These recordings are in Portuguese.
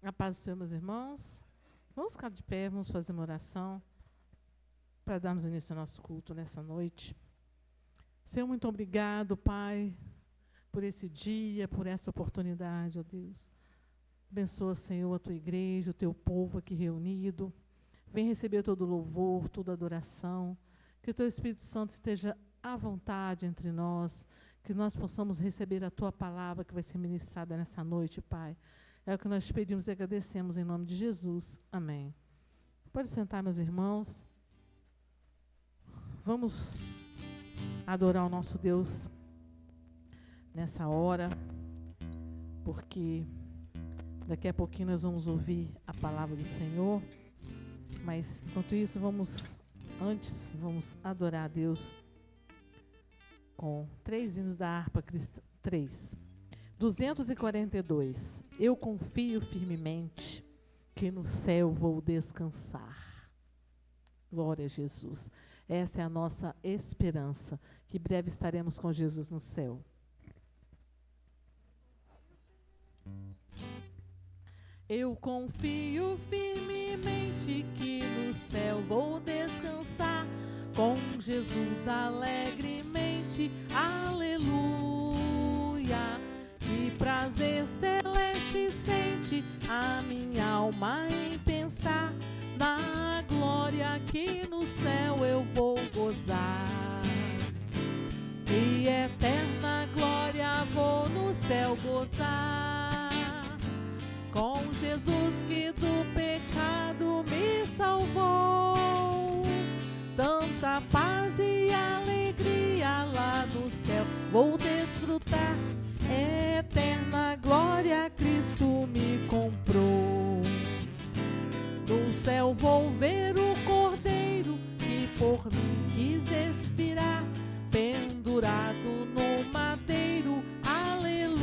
A paz do Senhor, meus irmãos. Vamos ficar de pé, vamos fazer uma oração para darmos início ao nosso culto nessa noite. Senhor, muito obrigado, Pai, por esse dia, por essa oportunidade, ó Deus. Abençoa, Senhor, a Tua igreja, o Teu povo aqui reunido. Vem receber todo o louvor, toda a adoração. Que o Teu Espírito Santo esteja à vontade entre nós, que nós possamos receber a Tua palavra que vai ser ministrada nessa noite, Pai. É o que nós pedimos e agradecemos em nome de Jesus. Amém. Pode sentar, meus irmãos. Vamos adorar o nosso Deus nessa hora, porque daqui a pouquinho nós vamos ouvir a palavra do Senhor. Mas, enquanto isso, vamos adorar a Deus com 3 hinos da harpa cristã. 242. Eu confio firmemente que no céu vou descansar. Glória a Jesus. Essa é a nossa esperança, que breve estaremos com Jesus no céu. Eu confio firmemente que no céu vou descansar com Jesus alegremente. Aleluia. Que prazer celeste sente a minha alma em pensar na glória que no céu eu vou gozar. Que eterna glória vou no céu gozar. Com Jesus que do pecado me salvou. Tanta paz e alegria lá no céu vou desfrutar. Eterna glória Cristo me comprou. No céu vou ver o Cordeiro que por mim quis expirar, pendurado no madeiro, aleluia,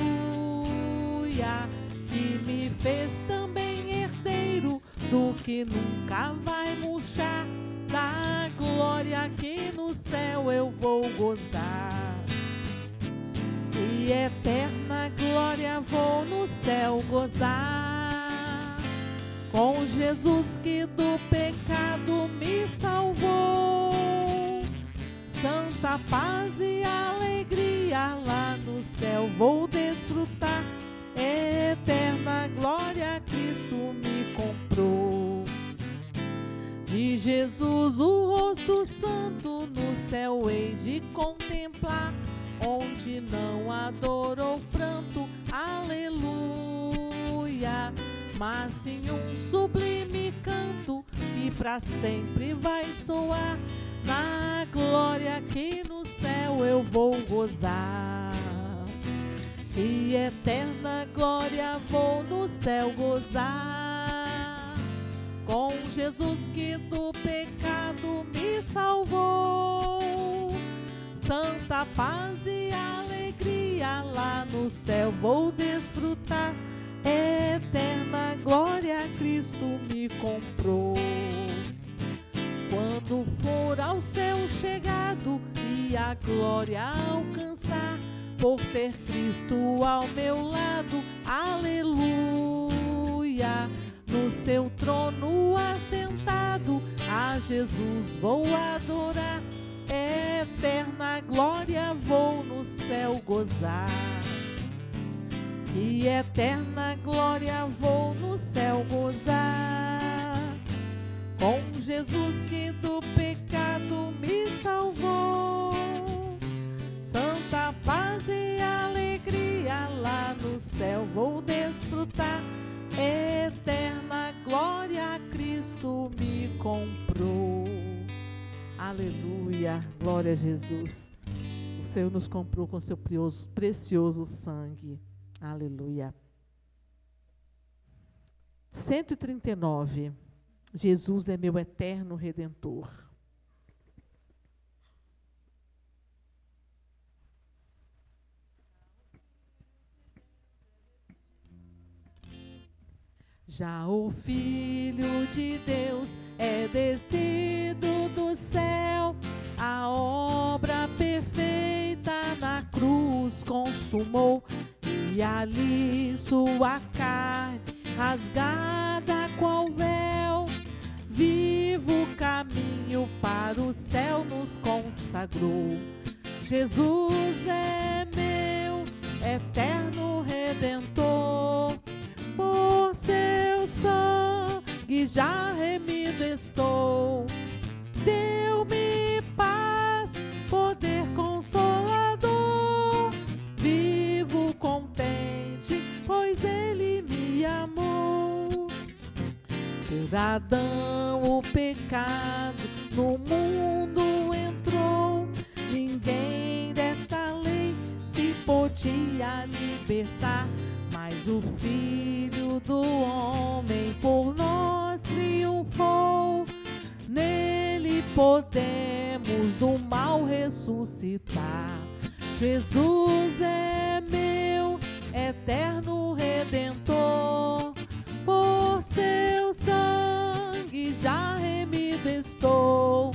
que me fez também herdeiro do que nunca vai murchar, da glória que no céu eu vou gozar. E eterna glória vou no céu gozar. Com Jesus que do pecado me salvou. Santa paz e alegria lá no céu vou desfrutar. Eterna glória Cristo me comprou. De Jesus o rosto santo no céu hei de contemplar. Onde não há dor ou pranto, aleluia, mas sim um sublime canto que pra sempre vai soar. Na glória que no céu eu vou gozar. E eterna glória vou no céu gozar. Com Jesus que do pecado me salvou. Santa paz e alegria lá no céu vou desfrutar. Eterna glória Cristo me comprou. Quando for ao céu chegado e a glória alcançar, por ter Cristo ao meu lado, aleluia, no seu trono assentado, a Jesus vou adorar. Eterna glória vou no céu gozar. E eterna glória vou no céu gozar. Com Jesus que do pecado me salvou. Santa paz e alegria lá no céu vou desfrutar. Eterna glória Cristo me comprou. Aleluia, glória a Jesus. O Senhor nos comprou com seu precioso sangue. Aleluia. 139. Jesus é meu eterno Redentor. Já o Filho de Deus é descido do céu, a obra perfeita na cruz consumou, e ali sua carne rasgada qual véu, vivo caminho para o céu nos consagrou. Jesus é meu eterno Redentor, por seu sangue já remido estou. Deu-me paz, poder consolador, vivo contente, pois ele me amou. Por Adão o pecado no mundo entrou, ninguém dessa lei se podia libertar, mas o Filho do Homem por nós triunfou. Nele podemos do mal ressuscitar. Jesus é meu eterno Redentor, por seu sangue já remido estou.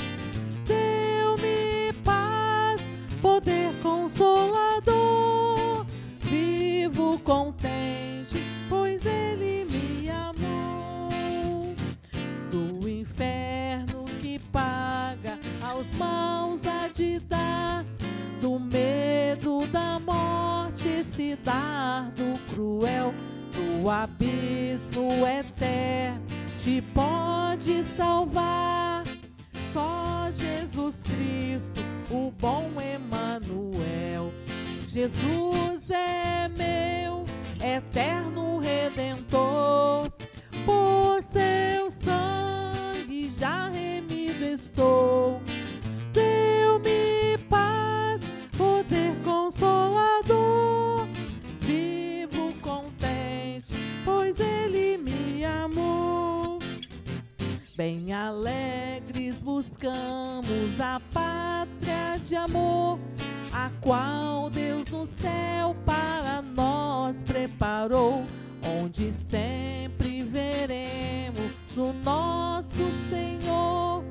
Deu-me paz, poder consolador, vivo contente, pois ele me amou. Do inferno que paga aos maus há de dar, do medo da morte esse dardo cruel, do abismo eterno te pode salvar. Só Jesus Cristo, o bom Emanuel. Jesus é meu eterno Redentor, por seu sangue já remido estou. Deu-me paz, poder consolador, vivo contente, pois ele me amou. Bem alegres buscamos a pátria de amor, a qual Deus no céu para nós preparou, onde sempre veremos o nosso Senhor,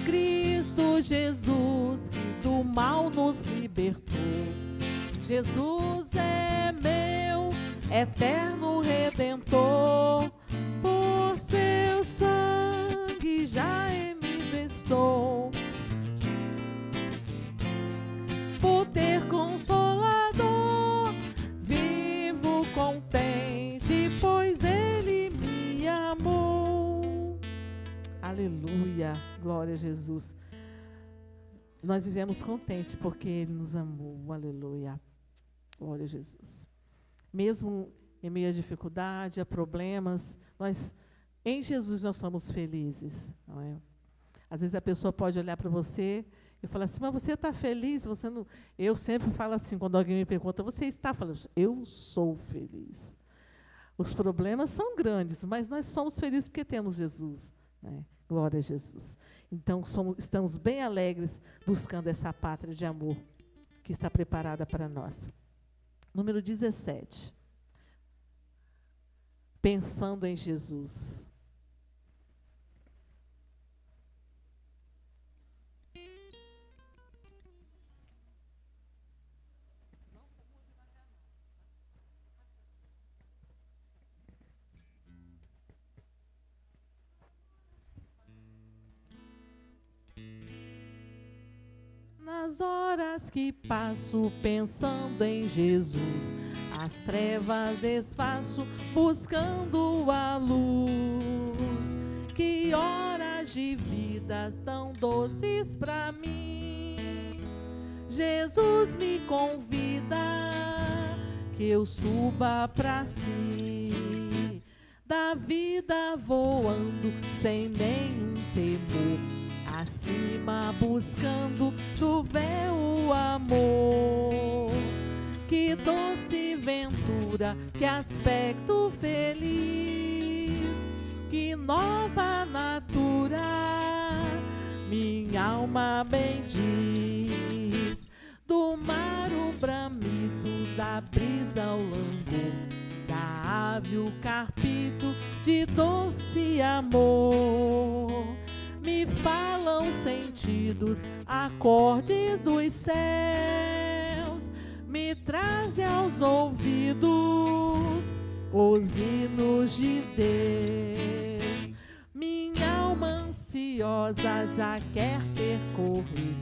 Cristo Jesus, que do mal nos libertou. Jesus é meu eterno Redentor, por seu sangue já remido estou. Poder consolador, vivo contente, pois ele me amou. Aleluia, glória a Jesus. Nós vivemos contentes porque ele nos amou. Aleluia, glória a Jesus. Mesmo em meio à dificuldade, a problemas, em Jesus nós somos felizes, não é? Às vezes a pessoa pode olhar para você e falar assim, mas você está feliz? Você não... Eu sempre falo assim, quando alguém me pergunta, você está falando? Eu sou feliz. Os problemas são grandes, mas nós somos felizes porque temos Jesus, né? Glória a Jesus. Então, estamos bem alegres buscando essa pátria de amor que está preparada para nós. Número 17. Pensando em Jesus. Nas horas que passo pensando em Jesus, as trevas desfaço buscando a luz. Que horas de vida tão doces pra mim. Jesus me convida que eu suba pra si, da vida voando sem nenhum temor, acima buscando do véu o amor. Que doce ventura, que aspecto feliz, que nova natura, minha alma bendiz. Do mar o bramido, da brisa o langor, da ave o carpito de doce amor. Me falam sentidos, acordes dos céus, me trazem aos ouvidos os hinos de Deus. Minha alma ansiosa já quer percorrer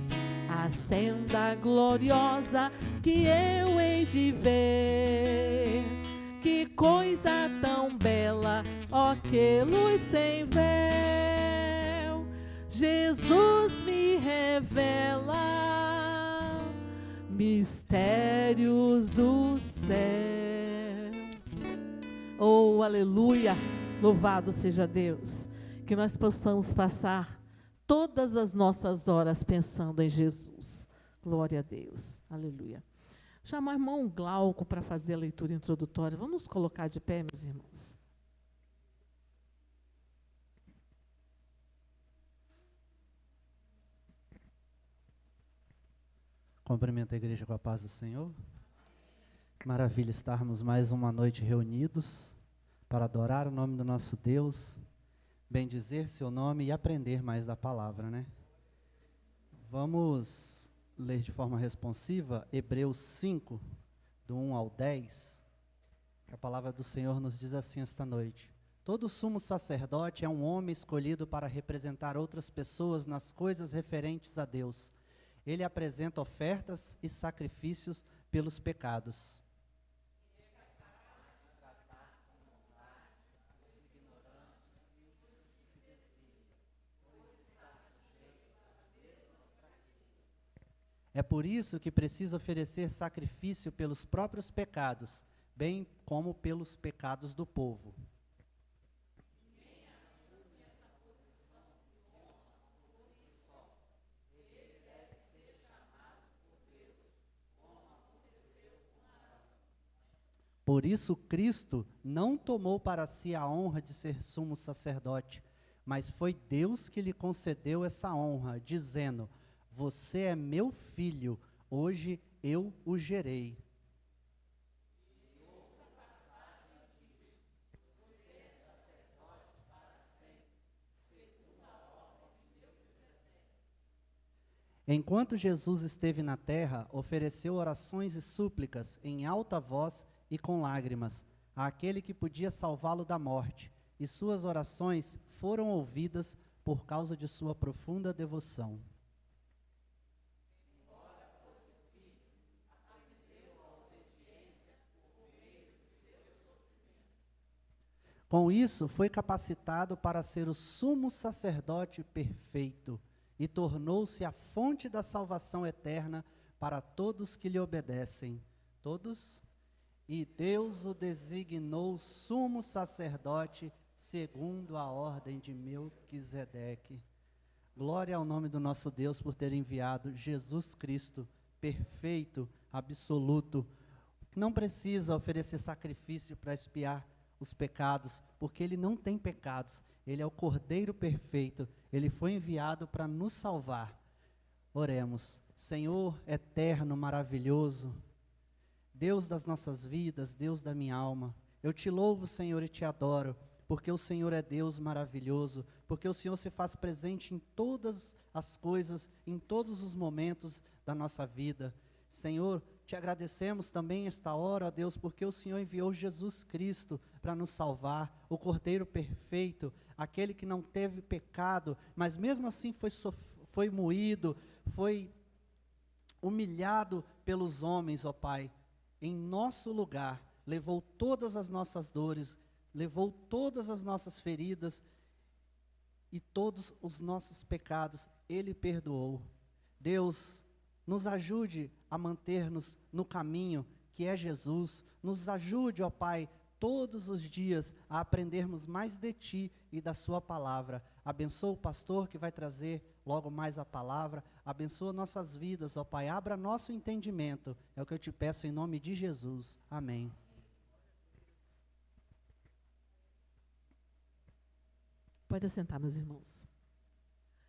a senda gloriosa que eu hei de ver. Que coisa tão bela, ó que luz sem véu, Jesus me revela mistérios do céu. Oh, aleluia, louvado seja Deus, que nós possamos passar todas as nossas horas pensando em Jesus. Glória a Deus, aleluia. Chamar o irmão Glauco para fazer a leitura introdutória. Vamos nos colocar de pé, meus irmãos. Cumprimento a igreja com a paz do Senhor. Maravilha estarmos mais uma noite reunidos para adorar o nome do nosso Deus, bendizer seu nome e aprender mais da palavra, né? Vamos ler de forma responsiva Hebreus 5, do 1 ao 10. A palavra do Senhor nos diz assim esta noite: todo sumo sacerdote é um homem escolhido para representar outras pessoas nas coisas referentes a Deus. Ele apresenta ofertas e sacrifícios pelos pecados. É por isso que precisa oferecer sacrifício pelos próprios pecados, bem como pelos pecados do povo. Por isso Cristo não tomou para si a honra de ser sumo sacerdote, mas foi Deus que lhe concedeu essa honra, dizendo: você é meu filho, hoje eu o gerei. Enquanto Jesus esteve na terra, ofereceu orações e súplicas em alta voz e com lágrimas àquele que podia salvá-lo da morte, e suas orações foram ouvidas por causa de sua profunda devoção. Com isso, foi capacitado para ser o sumo sacerdote perfeito e tornou-se a fonte da salvação eterna para todos que lhe obedecem. Todos? E Deus o designou sumo sacerdote segundo a ordem de Melquisedeque. Glória ao nome do nosso Deus por ter enviado Jesus Cristo, perfeito, absoluto, que não precisa oferecer sacrifício para expiar os pecados, porque ele não tem pecados, ele é o Cordeiro perfeito, ele foi enviado para nos salvar. Oremos. Senhor eterno, maravilhoso, Deus das nossas vidas, Deus da minha alma, eu te louvo, Senhor, e te adoro, porque o Senhor é Deus maravilhoso, porque o Senhor se faz presente em todas as coisas, em todos os momentos da nossa vida. Senhor, te agradecemos também esta hora, ó Deus, porque o Senhor enviou Jesus Cristo para nos salvar, o Cordeiro perfeito, aquele que não teve pecado, mas mesmo assim foi moído, foi humilhado pelos homens, ó Pai, em nosso lugar, levou todas as nossas dores, levou todas as nossas feridas e todos os nossos pecados, Ele perdoou. Deus, nos ajude a manter-nos no caminho que é Jesus, nos ajude, ó Pai, todos os dias a aprendermos mais de Ti e da Sua palavra. Abençoa o pastor que vai trazer logo mais a palavra, abençoa nossas vidas, ó Pai, abra nosso entendimento, é o que eu te peço em nome de Jesus, amém. Pode assentar, meus irmãos.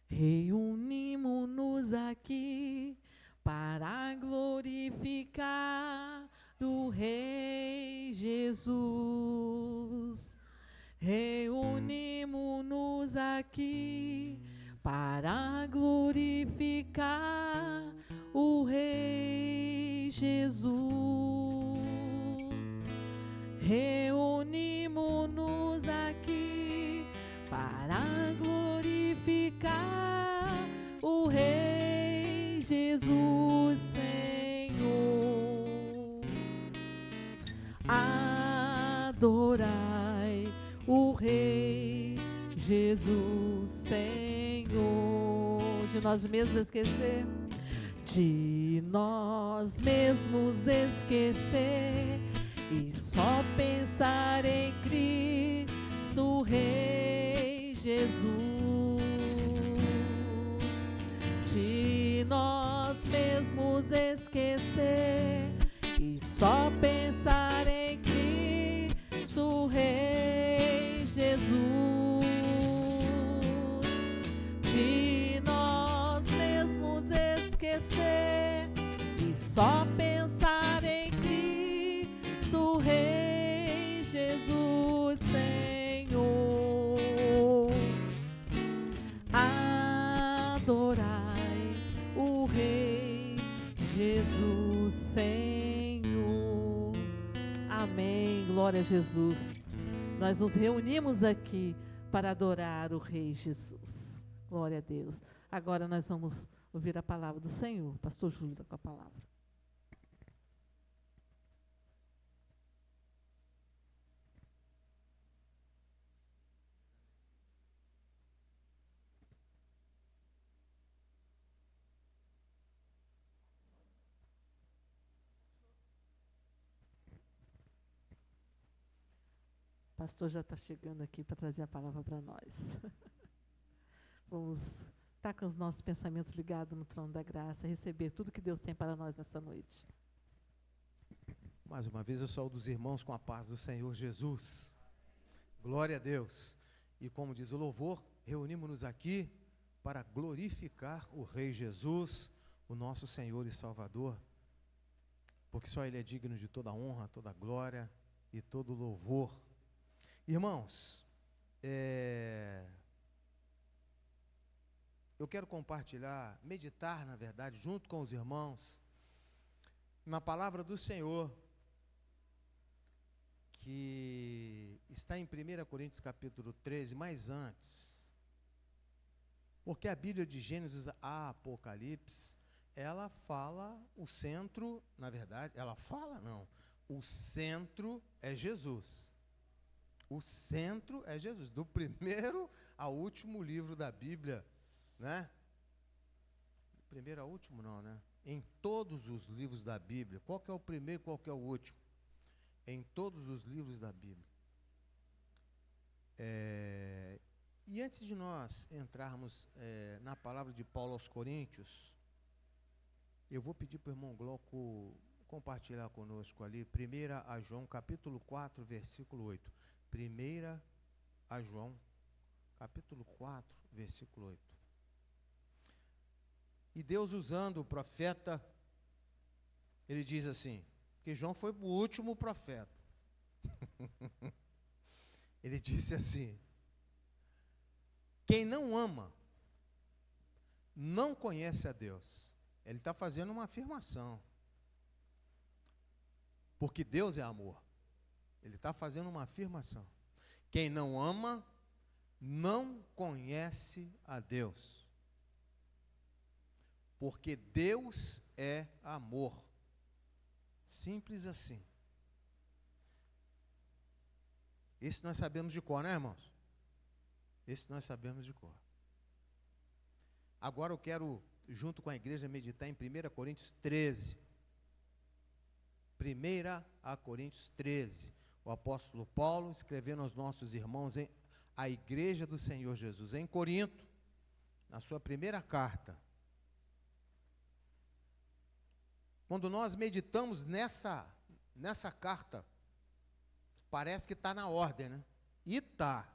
Reunimos-nos aqui para glorificar o Rei Jesus. Reunimos-nos aqui para glorificar o Rei Jesus. Reunimos para glorificar o Rei Jesus Senhor. Adorai o Rei Jesus Senhor. De nós mesmos esquecer, de nós mesmos esquecer e só pensar em Cristo Rei Jesus. De nós mesmos esquecer e só pensar em Cristo Rei Jesus. De nós mesmos esquecer e só pensar em Cristo Rei Jesus Senhor. Adorai o Rei Jesus Senhor. Amém. Glória a Jesus. Nós nos reunimos aqui para adorar o Rei Jesus. Glória a Deus. Agora nós vamos ouvir a palavra do Senhor. Pastor Júlio está com a palavra. O pastor já está chegando aqui para trazer a palavra para nós. Vamos estar com os nossos pensamentos ligados no trono da graça, receber tudo que Deus tem para nós nessa noite. Mais uma vez eu saúdo os irmãos com a paz do Senhor Jesus. Glória a Deus. E como diz o louvor, reunimos-nos aqui para glorificar o Rei Jesus, o nosso Senhor e Salvador, porque só Ele é digno de toda honra, toda glória e todo louvor. Irmãos, eu quero compartilhar, meditar, na verdade, junto com os irmãos, na palavra do Senhor, que está em 1 Coríntios capítulo 13, mas antes, porque a Bíblia de Gênesis a Apocalipse, ela fala o centro, na verdade, o centro é Jesus. O centro é Jesus, do primeiro ao último livro da Bíblia, né? Primeiro ao último não, né? Em todos os livros da Bíblia. Qual que é o primeiro e qual que é o último? Em todos os livros da Bíblia. E antes de nós entrarmos na palavra de Paulo aos Coríntios, eu vou pedir para o irmão Glauco compartilhar conosco ali, 1 a João, capítulo 4, versículo 8. 1 a João, capítulo 4, versículo 8. E Deus, usando o profeta, ele diz assim, que João foi o último profeta. Ele disse assim: quem não ama, não conhece a Deus. Ele está fazendo uma afirmação. Porque Deus é amor. Ele está fazendo uma afirmação. Quem não ama, não conhece a Deus. Porque Deus é amor. Simples assim. Esse nós sabemos de cor, né, irmãos? Esse nós sabemos de cor. Agora eu quero, junto com a igreja, meditar em 1 Coríntios 13. 1 Coríntios 13. O apóstolo Paulo escrevendo aos nossos irmãos, a igreja do Senhor Jesus em Corinto, na sua primeira carta. Quando nós meditamos nessa carta, parece que está na ordem, né? E está.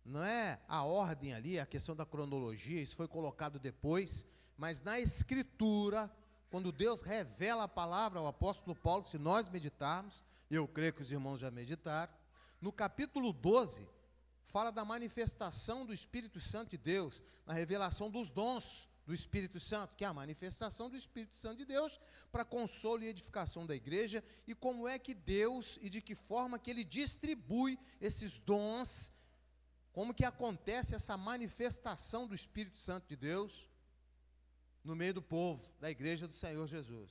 Não é a ordem ali, a questão da cronologia, isso foi colocado depois, mas na Escritura, quando Deus revela a palavra ao apóstolo Paulo, se nós meditarmos, eu creio que os irmãos já meditaram, no capítulo 12, fala da manifestação do Espírito Santo de Deus, na revelação dos dons do Espírito Santo, que é a manifestação do Espírito Santo de Deus para consolo e edificação da igreja, e como é que Deus, e de que forma que Ele distribui esses dons como que acontece essa manifestação do Espírito Santo de Deus no meio do povo, da igreja do Senhor Jesus.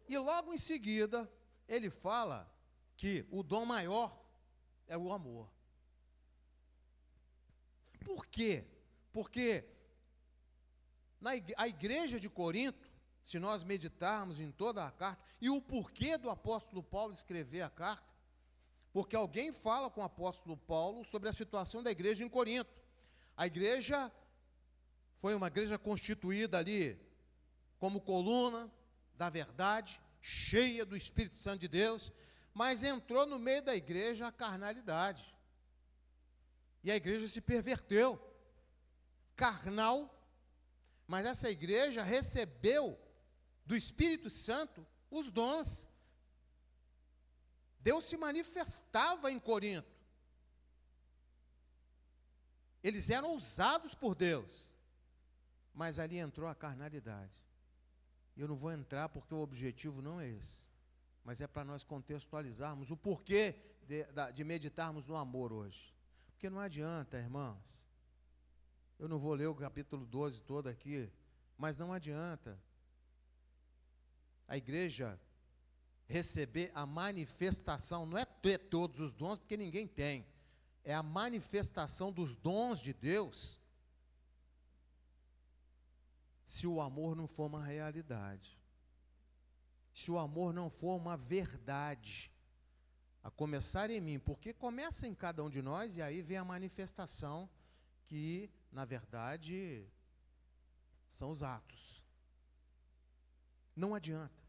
E logo em seguida, ele fala que o dom maior é o amor. Por quê? Porque a igreja de Corinto, se nós meditarmos em toda a carta, e o porquê do apóstolo Paulo escrever a carta, porque alguém fala com o apóstolo Paulo sobre a situação da igreja em Corinto. A igreja foi uma igreja constituída ali como coluna da verdade, cheia do Espírito Santo de Deus, mas entrou no meio da igreja a carnalidade. E a igreja se perverteu, carnal, mas essa igreja recebeu do Espírito Santo os dons. Deus se manifestava em Corinto. Eles eram usados por Deus, mas ali entrou a carnalidade. Eu não vou entrar porque o objetivo não é esse, mas é para nós contextualizarmos o porquê de meditarmos no amor hoje. Porque não adianta, irmãos, eu não vou ler o capítulo 12 todo aqui, mas não adianta a igreja receber a manifestação, não é ter todos os dons, porque ninguém tem, é a manifestação dos dons de Deus, se o amor não for uma realidade, se o amor não for uma verdade, a começar em mim, porque começa em cada um de nós, e aí vem a manifestação, que, na verdade, são os atos. Não adianta.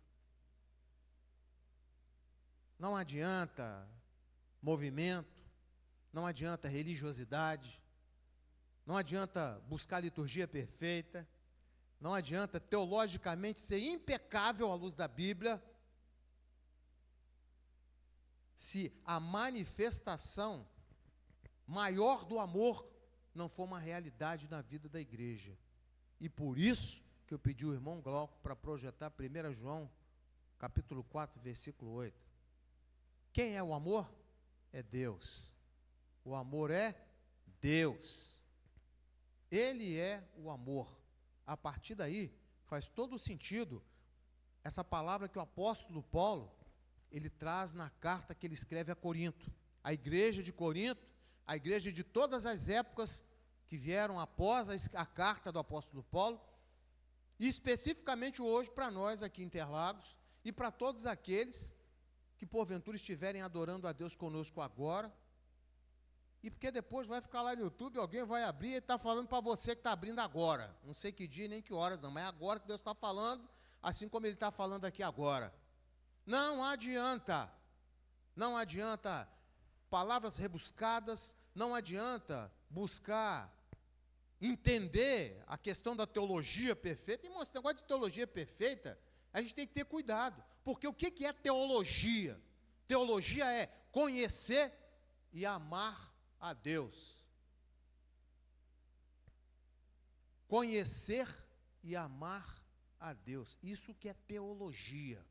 Não adianta movimento, não adianta religiosidade, não adianta buscar a liturgia perfeita, não adianta teologicamente ser impecável à luz da Bíblia, se a manifestação maior do amor não for uma realidade na vida da igreja. E por isso que eu pedi ao irmão Glauco para projetar 1 João, capítulo 4, versículo 8. Quem é o amor? É Deus. O amor é Deus. Ele é o amor. A partir daí, faz todo o sentido essa palavra que o apóstolo Paulo, ele traz na carta que ele escreve a Corinto. A igreja de Corinto, a igreja de todas as épocas que vieram após a carta do apóstolo Paulo, e especificamente hoje para nós aqui em Interlagos, e para todos aqueles que porventura estiverem adorando a Deus conosco agora, e porque depois vai ficar lá no YouTube, alguém vai abrir e está falando para você que está abrindo agora, não sei que dia nem que horas não, mas é agora que Deus está falando, assim como Ele está falando aqui agora. Não adianta palavras rebuscadas, não adianta buscar entender a questão da teologia perfeita. Irmão, esse negócio de teologia perfeita, a gente tem que ter cuidado, porque o que é teologia? Teologia é conhecer e amar a Deus. Conhecer e amar a Deus, isso que é teologia.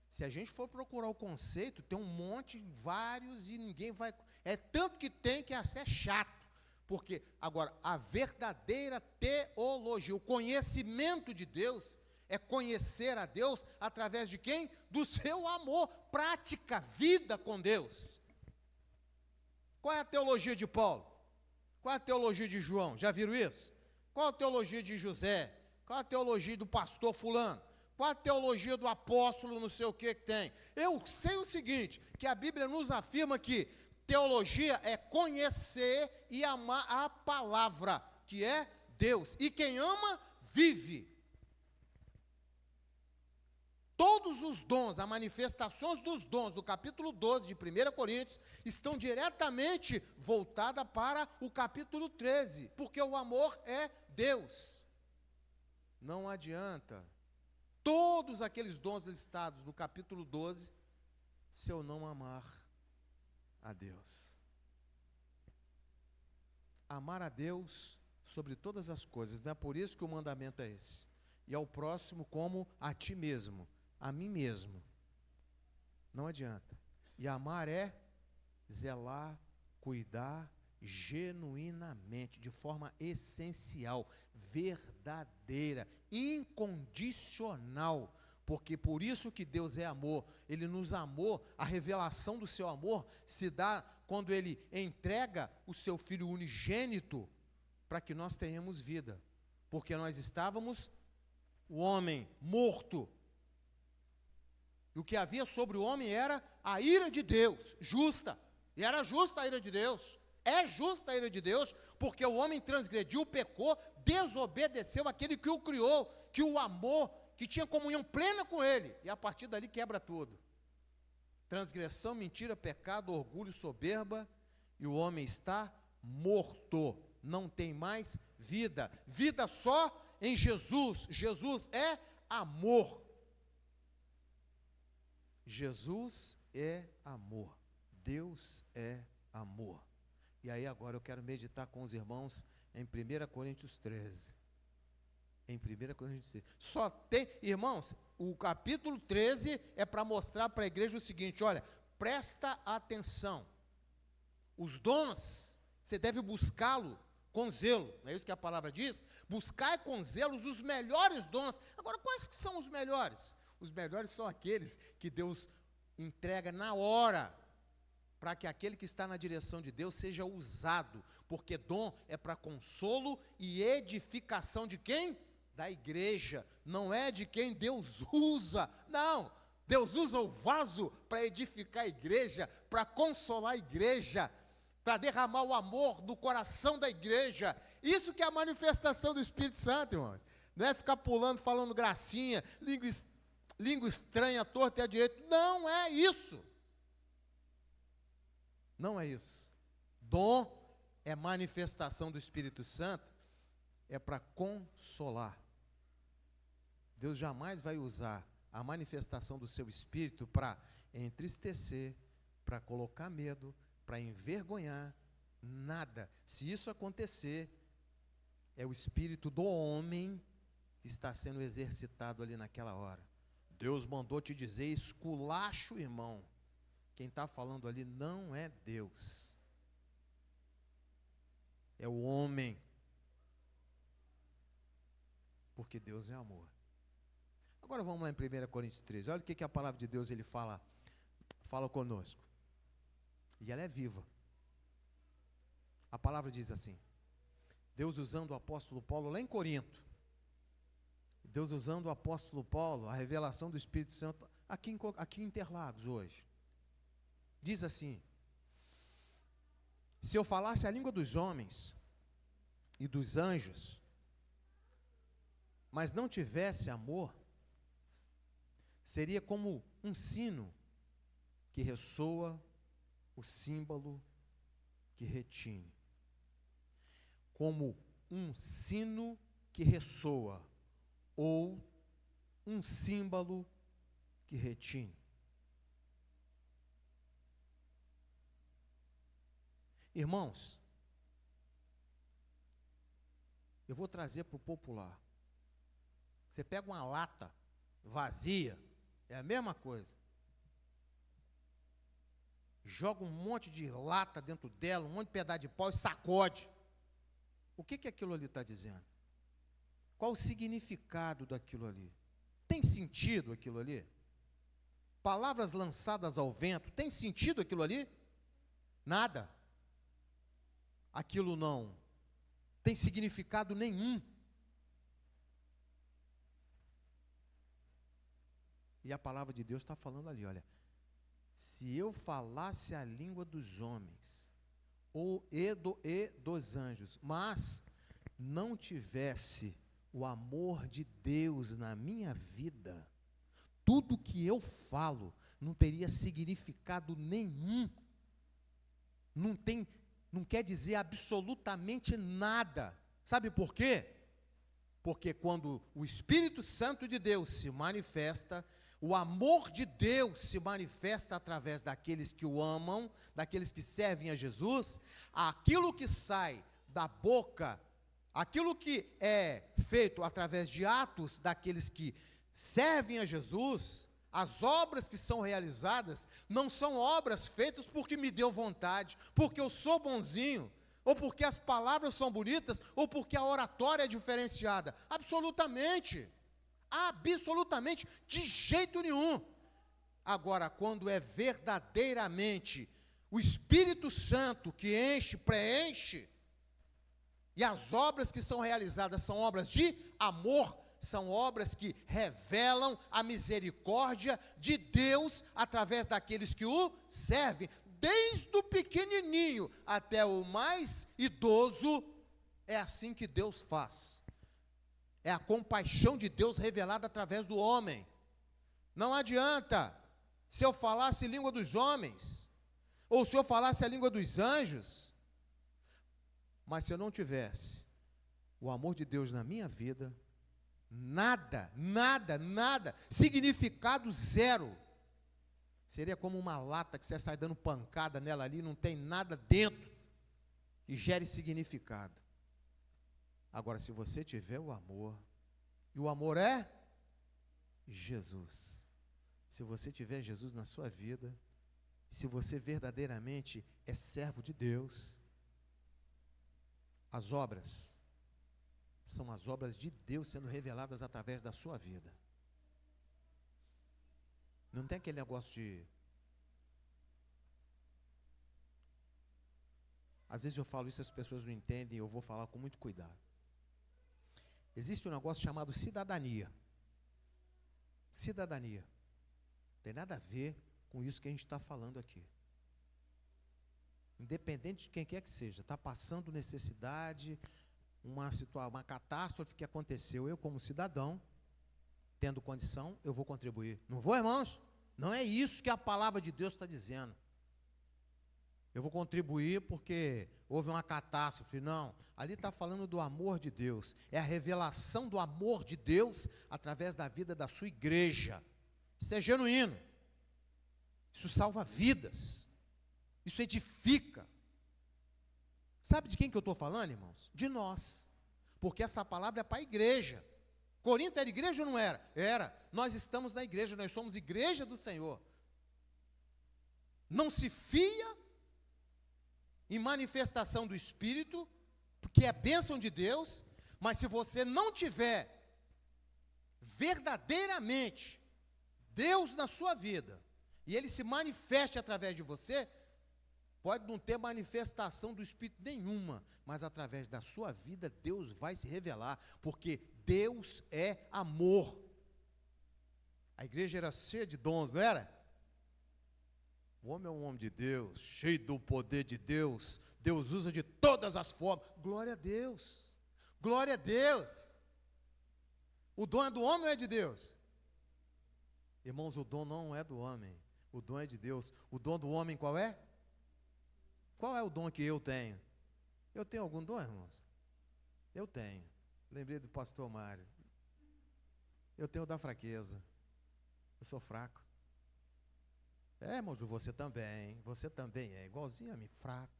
Se a gente for procurar o conceito, tem um monte, vários, e ninguém vai... É tanto que tem que é chato. Porque, agora, a verdadeira teologia, o conhecimento de Deus, é conhecer a Deus através de quem? Do seu amor, prática, vida com Deus. Qual é a teologia de Paulo? Qual é a teologia de João? Já viram isso? Qual a teologia de José? Qual a teologia do pastor fulano? Qual a teologia do apóstolo, não sei o que tem? Eu sei o seguinte, que a Bíblia nos afirma que teologia é conhecer e amar a palavra, que é Deus. E quem ama, vive. Todos os dons, as manifestações dos dons do capítulo 12 de 1 Coríntios estão diretamente voltadas para o capítulo 13, porque o amor é Deus. Não adianta todos aqueles dons listados no capítulo 12 se eu não amar a Deus. Amar a Deus sobre todas as coisas, não é por isso que o mandamento é esse. E ao próximo como a ti mesmo, a mim mesmo. Não adianta. E amar é zelar cuidar genuinamente, de forma essencial, verdadeira, incondicional, porque por isso que Deus é amor. Ele nos amou, a revelação do seu amor se dá quando Ele entrega o seu Filho unigênito para que nós tenhamos vida, porque nós estávamos, o homem morto, e o que havia sobre o homem era a ira de Deus, justa, e era justa a ira de Deus, é justa a ira de Deus, porque o homem transgrediu, pecou, desobedeceu aquele que o criou, que o amou, que tinha comunhão plena com ele, e a partir dali quebra tudo. Transgressão, mentira, pecado, orgulho, soberba, e o homem está morto, não tem mais vida, vida só em Jesus. Jesus é amor. Jesus é amor, Deus é amor. E aí agora eu quero meditar com os irmãos em 1 Coríntios 13. Em 1 Coríntios 13. Só tem, irmãos, o capítulo 13 é para mostrar para a igreja o seguinte: olha, presta atenção. Os dons, você deve buscá-lo com zelo, não é isso que a palavra diz? Buscar com zelo os melhores dons. Agora, quais que são os melhores? Os melhores são aqueles que Deus entrega na hora, para que aquele que está na direção de Deus seja usado, porque dom é para consolo e edificação de quem? Da igreja, não é de quem Deus usa, não, Deus usa o vaso para edificar a igreja, para consolar a igreja, para derramar o amor no coração da igreja. Isso que é a manifestação do Espírito Santo, irmãos, não é ficar pulando, falando gracinha, língua estranha, torta e à direita, não é isso. Não é isso. Dom é manifestação do Espírito Santo, é para consolar. Deus jamais vai usar a manifestação do seu Espírito para entristecer, para colocar medo, para envergonhar, nada. Se isso acontecer, é o espírito do homem que está sendo exercitado ali naquela hora. Deus mandou te dizer, esculacha o irmão. Quem está falando ali não é Deus, é o homem, porque Deus é amor. Agora vamos lá em 1 Coríntios 13, olha o que a palavra de Deus ele fala conosco, e ela é viva. A palavra diz assim, Deus usando o apóstolo Paulo lá em Corinto, Deus usando o apóstolo Paulo, a revelação do Espírito Santo aqui em Interlagos hoje. Diz assim: se eu falasse a língua dos homens e dos anjos, mas não tivesse amor, seria como um sino que ressoa, o símbolo que retine. Como um sino que ressoa, ou um símbolo que retine. Irmãos, eu vou trazer para o popular. Você pega uma lata vazia, é a mesma coisa. Joga um monte de lata dentro dela, um monte de pedaço de pau e sacode. O que aquilo ali está dizendo? Qual o significado daquilo ali? Tem sentido aquilo ali? Palavras lançadas ao vento, tem sentido aquilo ali? Nada. Aquilo não tem significado nenhum. E a palavra de Deus está falando ali, olha, se eu falasse a língua dos homens, e dos anjos, mas não tivesse o amor de Deus na minha vida, tudo que eu falo não teria significado nenhum, não quer dizer absolutamente nada. Sabe por quê? Porque quando o Espírito Santo de Deus se manifesta, o amor de Deus se manifesta através daqueles que o amam, daqueles que servem a Jesus, aquilo que sai da boca, aquilo que é feito através de atos daqueles que servem a Jesus, As obras que são realizadas não são obras feitas porque me deu vontade, porque eu sou bonzinho, ou porque as palavras são bonitas, ou porque a oratória é diferenciada. Absolutamente. Absolutamente, de jeito nenhum. Agora, quando é verdadeiramente o Espírito Santo que enche, preenche, e as obras que são realizadas são obras de amor, são obras que revelam a misericórdia de Deus através daqueles que o servem, desde o pequenininho até o mais idoso. É assim que Deus faz. É a compaixão de Deus revelada através do homem. Não adianta se eu falasse língua dos homens, ou se eu falasse a língua dos anjos, mas se eu não tivesse o amor de Deus na minha vida, nada, significado zero. Seria como uma lata que você sai dando pancada nela ali, não tem nada dentro que gere significado. Agora, se você tiver o amor, e o amor é Jesus. Se você tiver Jesus na sua vida, se você verdadeiramente é servo de Deus, as obras são as obras de Deus sendo reveladas através da sua vida. Não tem aquele negócio de... Às vezes eu falo isso e as pessoas não entendem, eu vou falar com muito cuidado. Existe um negócio chamado cidadania. Cidadania. Não tem nada a ver com isso que a gente está falando aqui. Independente de quem quer que seja, está passando necessidade, uma catástrofe que aconteceu, eu como cidadão, tendo condição, eu vou contribuir. Não vou, irmãos? Não é isso que a palavra de Deus está dizendo. Eu vou contribuir porque houve uma catástrofe. Não, ali está falando do amor de Deus. É a revelação do amor de Deus através da vida da sua igreja. Isso é genuíno. Isso salva vidas. Isso edifica. Sabe de quem que eu estou falando, irmãos? De nós. Porque essa palavra é para a igreja. Corinto era igreja ou não era? Era. Nós estamos na igreja, nós somos igreja do Senhor. Não se fia em manifestação do Espírito, porque é bênção de Deus, mas se você não tiver verdadeiramente Deus na sua vida, e Ele se manifeste através de você, pode não ter manifestação do Espírito nenhuma, mas através da sua vida Deus vai se revelar, porque Deus é amor. A igreja era cheia de dons, não era? O homem é um homem de Deus, cheio do poder de Deus. Deus usa de todas as formas. Glória a Deus. Glória a Deus. O dom é do homem ou é de Deus? Irmãos, o dom não é do homem. O dom é de Deus. O dom do homem qual é? Qual é o dom que eu tenho? Eu tenho algum dom, irmãos? Eu tenho. Lembrei do pastor Mário. Eu tenho o da fraqueza. Eu sou fraco. É, irmão, você também é igualzinho a mim, fraco.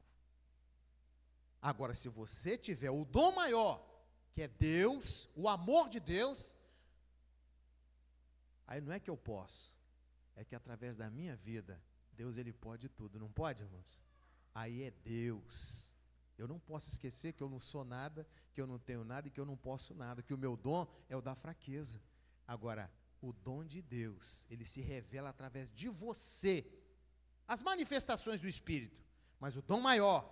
Agora, se você tiver o dom maior, que é Deus, o amor de Deus, aí não é que eu posso, é que através da minha vida, Deus ele pode tudo, não pode, irmãos? Aí é Deus. Eu não posso esquecer que eu não sou nada, que eu não tenho nada e que eu não posso nada, que o meu dom é o da fraqueza. Agora, o dom de Deus, ele se revela através de você. As manifestações do Espírito. Mas o dom maior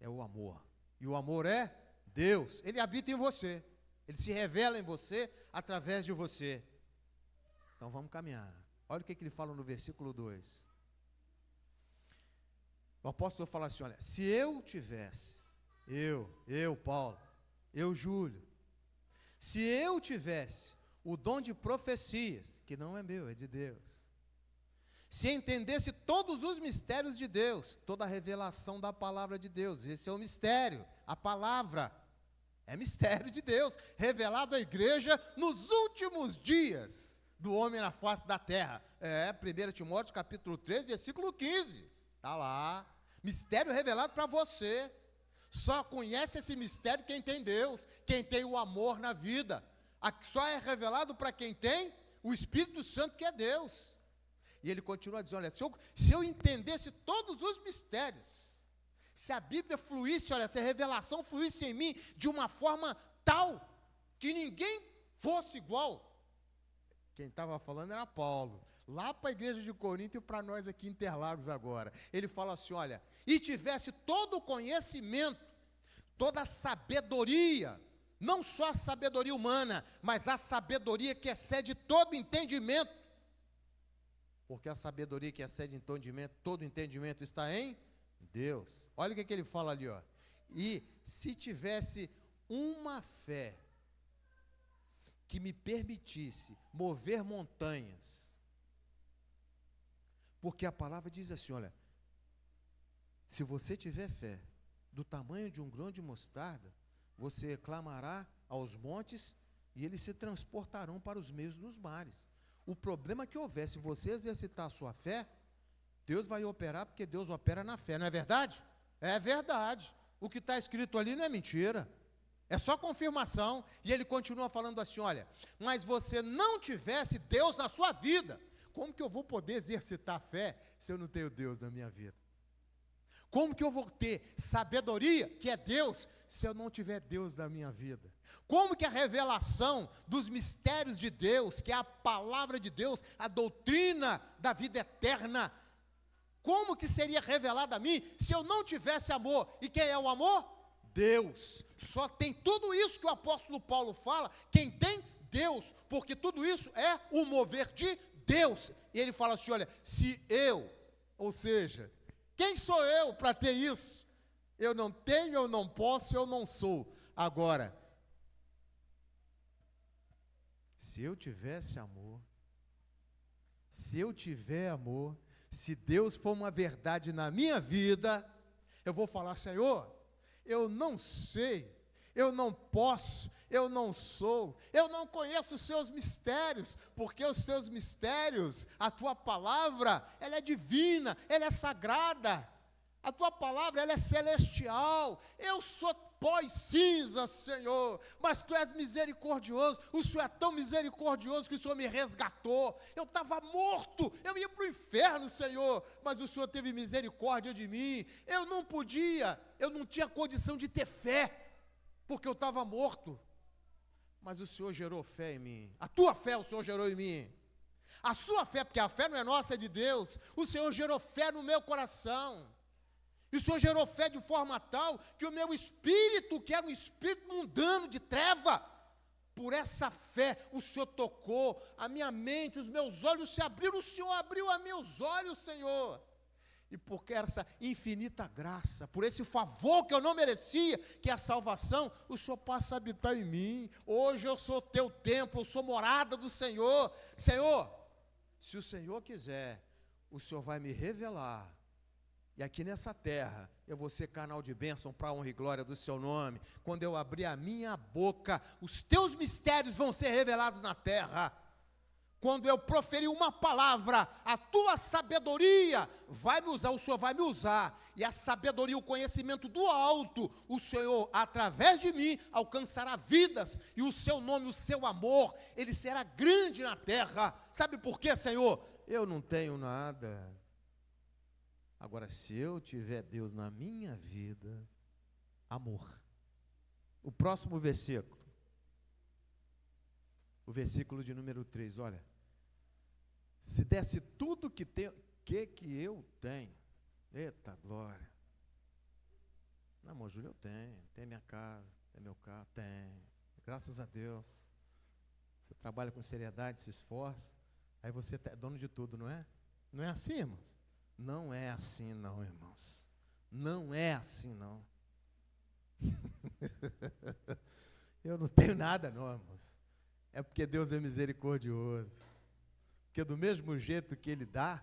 é o amor. E o amor é Deus. Ele habita em você. Ele se revela em você através de você. Então vamos caminhar. Olha o que ele fala no versículo 2. O apóstolo fala assim, olha, se eu tivesse, eu, Paulo, eu, Júlio, se eu tivesse o dom de profecias, que não é meu, é de Deus, se entendesse todos os mistérios de Deus, toda a revelação da palavra de Deus, esse é o mistério, a palavra é mistério de Deus, revelado à igreja nos últimos dias do homem na face da terra. 1 Timóteo capítulo 3, versículo 15, está lá, mistério revelado para você. Só conhece esse mistério quem tem Deus, quem tem o amor na vida. Só é revelado para quem tem o Espírito Santo que é Deus. E ele continua dizendo, olha, se eu entendesse todos os mistérios, se a Bíblia fluísse, olha, se a revelação fluísse em mim de uma forma tal, que ninguém fosse igual. Quem estava falando era Paulo, lá para a igreja de Corinto e para nós aqui em Interlagos agora. Ele fala assim, olha, e tivesse todo o conhecimento, toda a sabedoria, não só a sabedoria humana, mas a sabedoria que excede todo entendimento, porque a sabedoria que excede entendimento, todo entendimento está em Deus. Olha o que ele fala ali, ó. E se tivesse uma fé que me permitisse mover montanhas, porque a palavra diz assim, olha, se você tiver fé do tamanho de um grão de mostarda, você clamará aos montes e eles se transportarão para os meios dos mares. O problema que houver, se você exercitar a sua fé, Deus vai operar, porque Deus opera na fé, não é verdade? É verdade. O que está escrito ali não é mentira. É só confirmação. E ele continua falando assim, olha, mas você não tivesse Deus na sua vida, como que eu vou poder exercitar a fé se eu não tenho Deus na minha vida? Como que eu vou ter sabedoria, que é Deus, se eu não tiver Deus na minha vida? Como que a revelação dos mistérios de Deus, que é a palavra de Deus, a doutrina da vida eterna, como que seria revelada a mim se eu não tivesse amor? E quem é o amor? Deus. Só tem tudo isso que o apóstolo Paulo fala, quem tem Deus, porque tudo isso é o mover de Deus. E ele fala assim, olha, se eu, ou seja, quem sou eu para ter isso? Eu não tenho, eu não posso, eu não sou. Agora, se eu tivesse amor, se eu tiver amor, se Deus for uma verdade na minha vida, eu vou falar, Senhor, eu não sei, eu não posso, eu não sou, eu não conheço os seus mistérios, porque os seus mistérios, a tua palavra, ela é divina, ela é sagrada, a tua palavra, ela é celestial, eu sou pó e cinza, Senhor, mas tu és misericordioso, o Senhor é tão misericordioso que o Senhor me resgatou, eu estava morto, eu ia para o inferno, Senhor, mas o Senhor teve misericórdia de mim, eu não tinha condição de ter fé, porque eu estava morto, mas o Senhor gerou fé em mim, a tua fé o Senhor gerou em mim, a sua fé, porque a fé não é nossa, é de Deus, o Senhor gerou fé no meu coração, e o Senhor gerou fé de forma tal que o meu espírito, que era um espírito mundano de treva, por essa fé o Senhor tocou a minha mente, os meus olhos se abriram, o Senhor abriu a meus olhos, Senhor. E por essa infinita graça, por esse favor que eu não merecia, que é a salvação, o Senhor passa a habitar em mim. Hoje eu sou teu templo, eu sou morada do Senhor. Senhor, se o Senhor quiser, o Senhor vai me revelar. E aqui nessa terra, eu vou ser canal de bênção para a honra e glória do seu nome. Quando eu abrir a minha boca, os teus mistérios vão ser revelados na terra. Quando eu proferir uma palavra, a tua sabedoria vai me usar, o Senhor vai me usar. E a sabedoria, o conhecimento do alto, o Senhor, através de mim, alcançará vidas. E o seu nome, o seu amor, ele será grande na terra. Sabe por quê, Senhor? Eu não tenho nada. Agora, se eu tiver Deus na minha vida, amor. O próximo versículo. O versículo de número 3, olha. Se desse tudo que eu tenho. Eita glória. Não, amor, Júlio, eu tenho minha casa, tem meu carro, tenho. Graças a Deus. Você trabalha com seriedade, se esforça. Aí você é dono de tudo, não é? Não é assim, irmãos? Não é assim não, irmãos. Não é assim não. Eu não tenho nada não, irmãos. É porque Deus é misericordioso. Porque do mesmo jeito que Ele dá,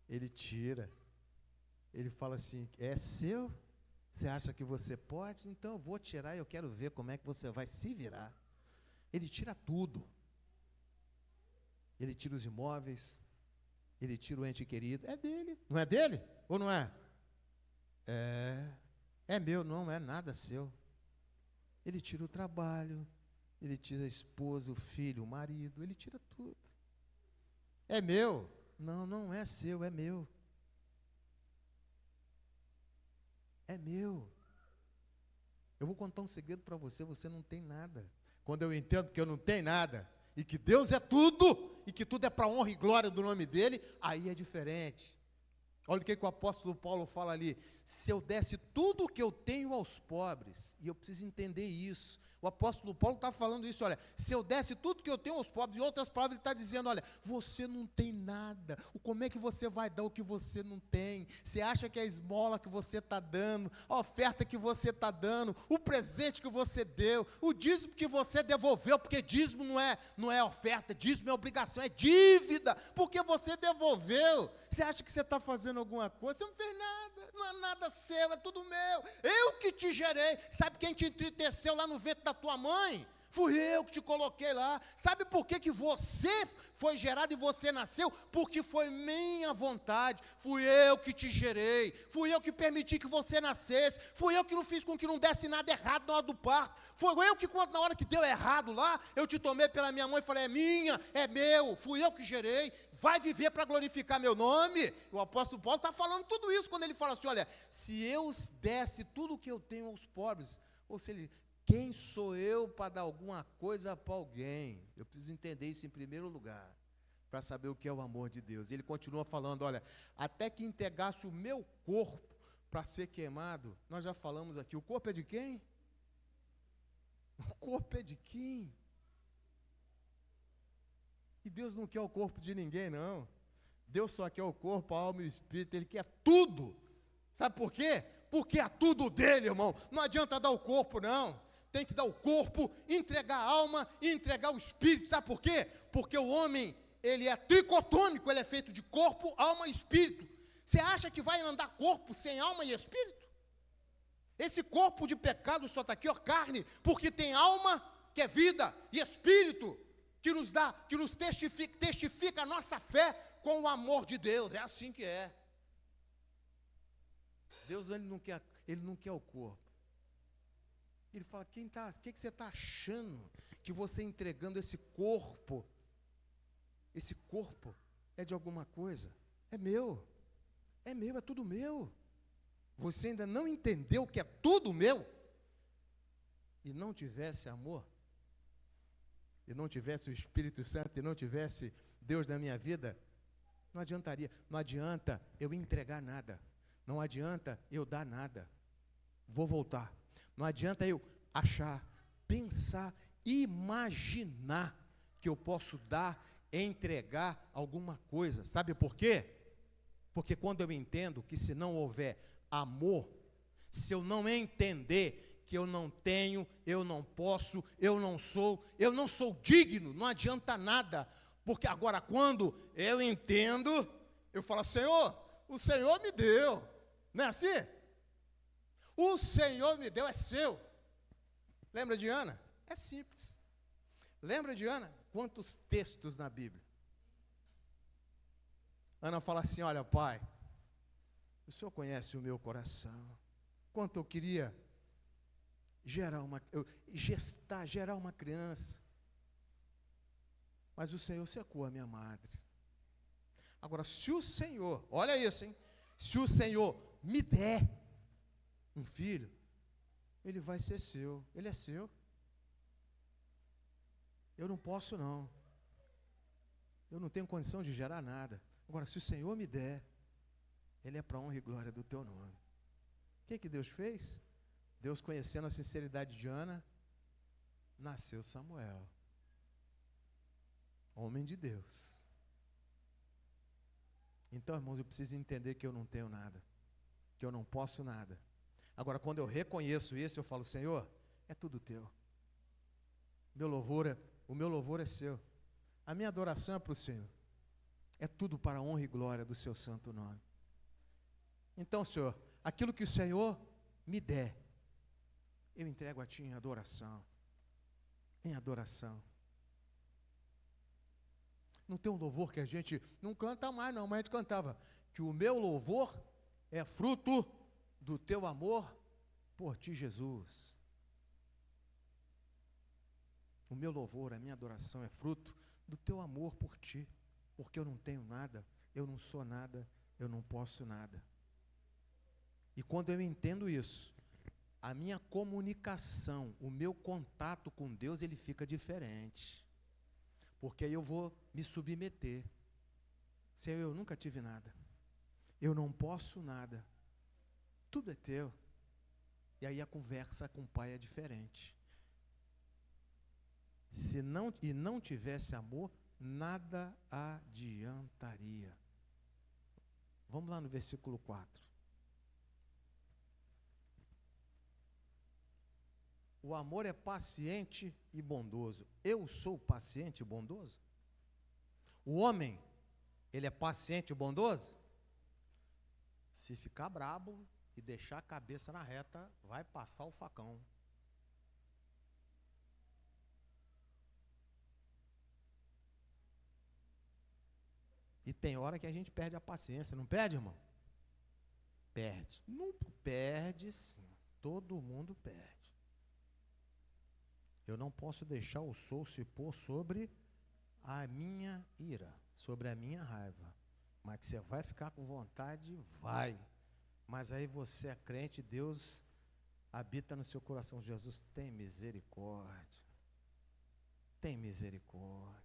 Ele tira. Ele fala assim, é seu? Você acha que você pode? Então eu vou tirar e eu quero ver como é que você vai se virar. Ele tira tudo. Ele tira os imóveis, ele tira o ente querido, é dele. Não é dele? Ou não é? É meu, não é nada seu. Ele tira o trabalho, Ele tira a esposa, o filho, o marido, ele tira tudo. É meu? Não, não é seu, é meu. É meu. Eu vou contar um segredo para você, você não tem nada. Quando eu entendo que eu não tenho nada, e que Deus é tudo, e que tudo é para honra e glória do nome dele, aí é diferente. Olha o que o apóstolo Paulo fala ali: se eu desse tudo o que eu tenho aos pobres, e eu preciso entender isso. O apóstolo Paulo está falando isso, olha, se eu desse tudo que eu tenho aos pobres, em outras palavras ele está dizendo, olha, você não tem nada, como é que você vai dar o que você não tem? Você acha que a esmola que você está dando, a oferta que você está dando, o presente que você deu, o dízimo que você devolveu, porque dízimo não é oferta, dízimo é obrigação, é dívida, porque você devolveu. Você acha que você está fazendo alguma coisa? Você não fez nada, não é nada seu, é tudo meu. Eu que te gerei. Sabe quem te entristeceu lá no ventre da tua mãe? Fui eu que te coloquei lá. Sabe por que você foi gerado e você nasceu? Porque foi minha vontade. Fui eu que te gerei. Fui eu que permiti que você nascesse. Fui eu que não fiz com que não desse nada errado na hora do parto. Foi eu que, quando na hora que deu errado lá, eu te tomei pela minha mãe e falei, é minha, é meu. Fui eu que gerei. Vai viver para glorificar meu nome. O apóstolo Paulo está falando tudo isso quando ele fala assim, olha, se eu desse tudo o que eu tenho aos pobres, ou seja, quem sou eu para dar alguma coisa para alguém? Eu preciso entender isso em primeiro lugar, para saber o que é o amor de Deus. Ele continua falando, olha, até que entregasse o meu corpo para ser queimado. Nós já falamos aqui, o corpo é de quem? O corpo é de quem? E Deus não quer o corpo de ninguém, não. Deus só quer o corpo, a alma e o espírito. Ele quer tudo. Sabe por quê? Porque é tudo dele, irmão. Não adianta dar o corpo, não. Tem que dar o corpo, entregar a alma e entregar o espírito. Sabe por quê? Porque o homem, ele é tricotômico, ele é feito de corpo, alma e espírito. Você acha que vai andar corpo sem alma e espírito? Esse corpo de pecado só está aqui, ó, carne, porque tem alma, que é vida, e espírito, que nos dá, que nos testifica a nossa fé com o amor de Deus. É assim que é. Deus, ele não quer o corpo. Ele fala, o que você está achando que você entregando esse corpo é de alguma coisa? É meu, é tudo meu. Você ainda não entendeu que é tudo meu? E não tivesse amor, e não tivesse o Espírito Santo, e não tivesse Deus na minha vida, não adiantaria. Não adianta eu entregar nada. Não adianta eu dar nada. Vou voltar. Não adianta eu achar, pensar, imaginar que eu posso dar, entregar alguma coisa. Sabe por quê? Porque quando eu entendo que se não houver amor, se eu não entender que eu não tenho, eu não posso, eu não sou digno, não adianta nada. Porque agora quando eu entendo, eu falo, Senhor, o Senhor me deu. Não é assim? O Senhor me deu, é seu. Lembra de Ana? É simples. Lembra de Ana? Quantos textos na Bíblia? Ana fala assim, olha, pai, o Senhor conhece o meu coração. Quanto eu queria gerar uma criança. Mas o Senhor secou a minha madre. Agora, se o Senhor, olha isso, hein? Se o Senhor me der um filho, ele vai ser seu, ele é seu. Eu não posso, não. Eu não tenho condição de gerar nada. Agora, se o Senhor me der, ele é para a honra e glória do teu nome. O que Deus fez? Deus, conhecendo a sinceridade de Ana, nasceu Samuel, homem de Deus. Então, irmãos, eu preciso entender que eu não tenho nada, que eu não posso nada. Agora, quando eu reconheço isso, eu falo, Senhor, é tudo teu. O meu louvor é seu. A minha adoração é para o Senhor. É tudo para a honra e glória do seu santo nome. Então, Senhor, aquilo que o Senhor me der, eu entrego a Ti em adoração. Em adoração. Não tem um louvor que a gente não canta mais, não, mas a gente cantava. Que o meu louvor é fruto do Teu amor por Ti, Jesus. O meu louvor, a minha adoração é fruto do teu amor por ti, porque eu não tenho nada, eu não sou nada, eu não posso nada. E quando eu entendo isso, a minha comunicação, o meu contato com Deus, ele fica diferente. Porque aí eu vou me submeter. Senhor, eu nunca tive nada. Eu não posso nada. Tudo é teu. E aí a conversa com o Pai é diferente. Se não tivesse amor, nada adiantaria. Vamos lá no versículo 4. O amor é paciente e bondoso. Eu sou paciente e bondoso? O homem, ele é paciente e bondoso? Se ficar brabo e deixar a cabeça na reta, vai passar o facão. E tem hora que a gente perde a paciência, não perde, irmão? Perde. Não perde, sim. Todo mundo perde. Eu não posso deixar o sol se pôr sobre a minha ira, sobre a minha raiva. Mas que você vai ficar com vontade, vai. Mas aí você é crente, Deus habita no seu coração. Jesus, tem misericórdia. Tem misericórdia.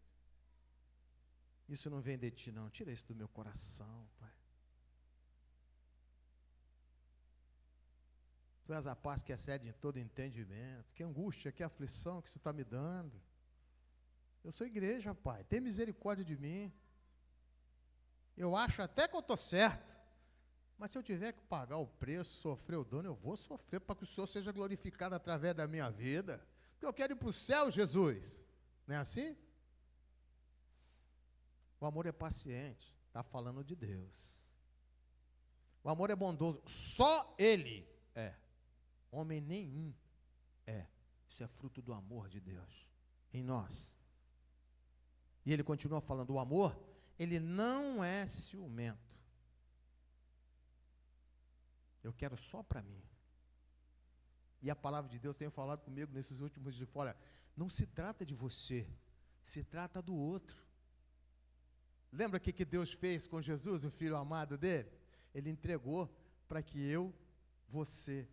Isso não vem de ti, não. Tira isso do meu coração, Pai. Tu és a paz que excede em todo entendimento. Que angústia, que aflição que isso está me dando. Eu sou igreja, Pai. Tem misericórdia de mim. Eu acho até que eu estou certo. Mas se eu tiver que pagar o preço, sofrer o dano, eu vou sofrer para que o Senhor seja glorificado através da minha vida. Porque eu quero ir para o céu, Jesus. Não é assim? O amor é paciente. Está falando de Deus. O amor é bondoso. Só Ele é. Homem nenhum é. Isso é fruto do amor de Deus em nós. E ele continua falando, o amor, ele não é ciumento. Eu quero só para mim. E a palavra de Deus tem falado comigo nesses últimos dias. Olha, não se trata de você, se trata do outro. Lembra o que Deus fez com Jesus, o Filho amado dele? Ele entregou para que você,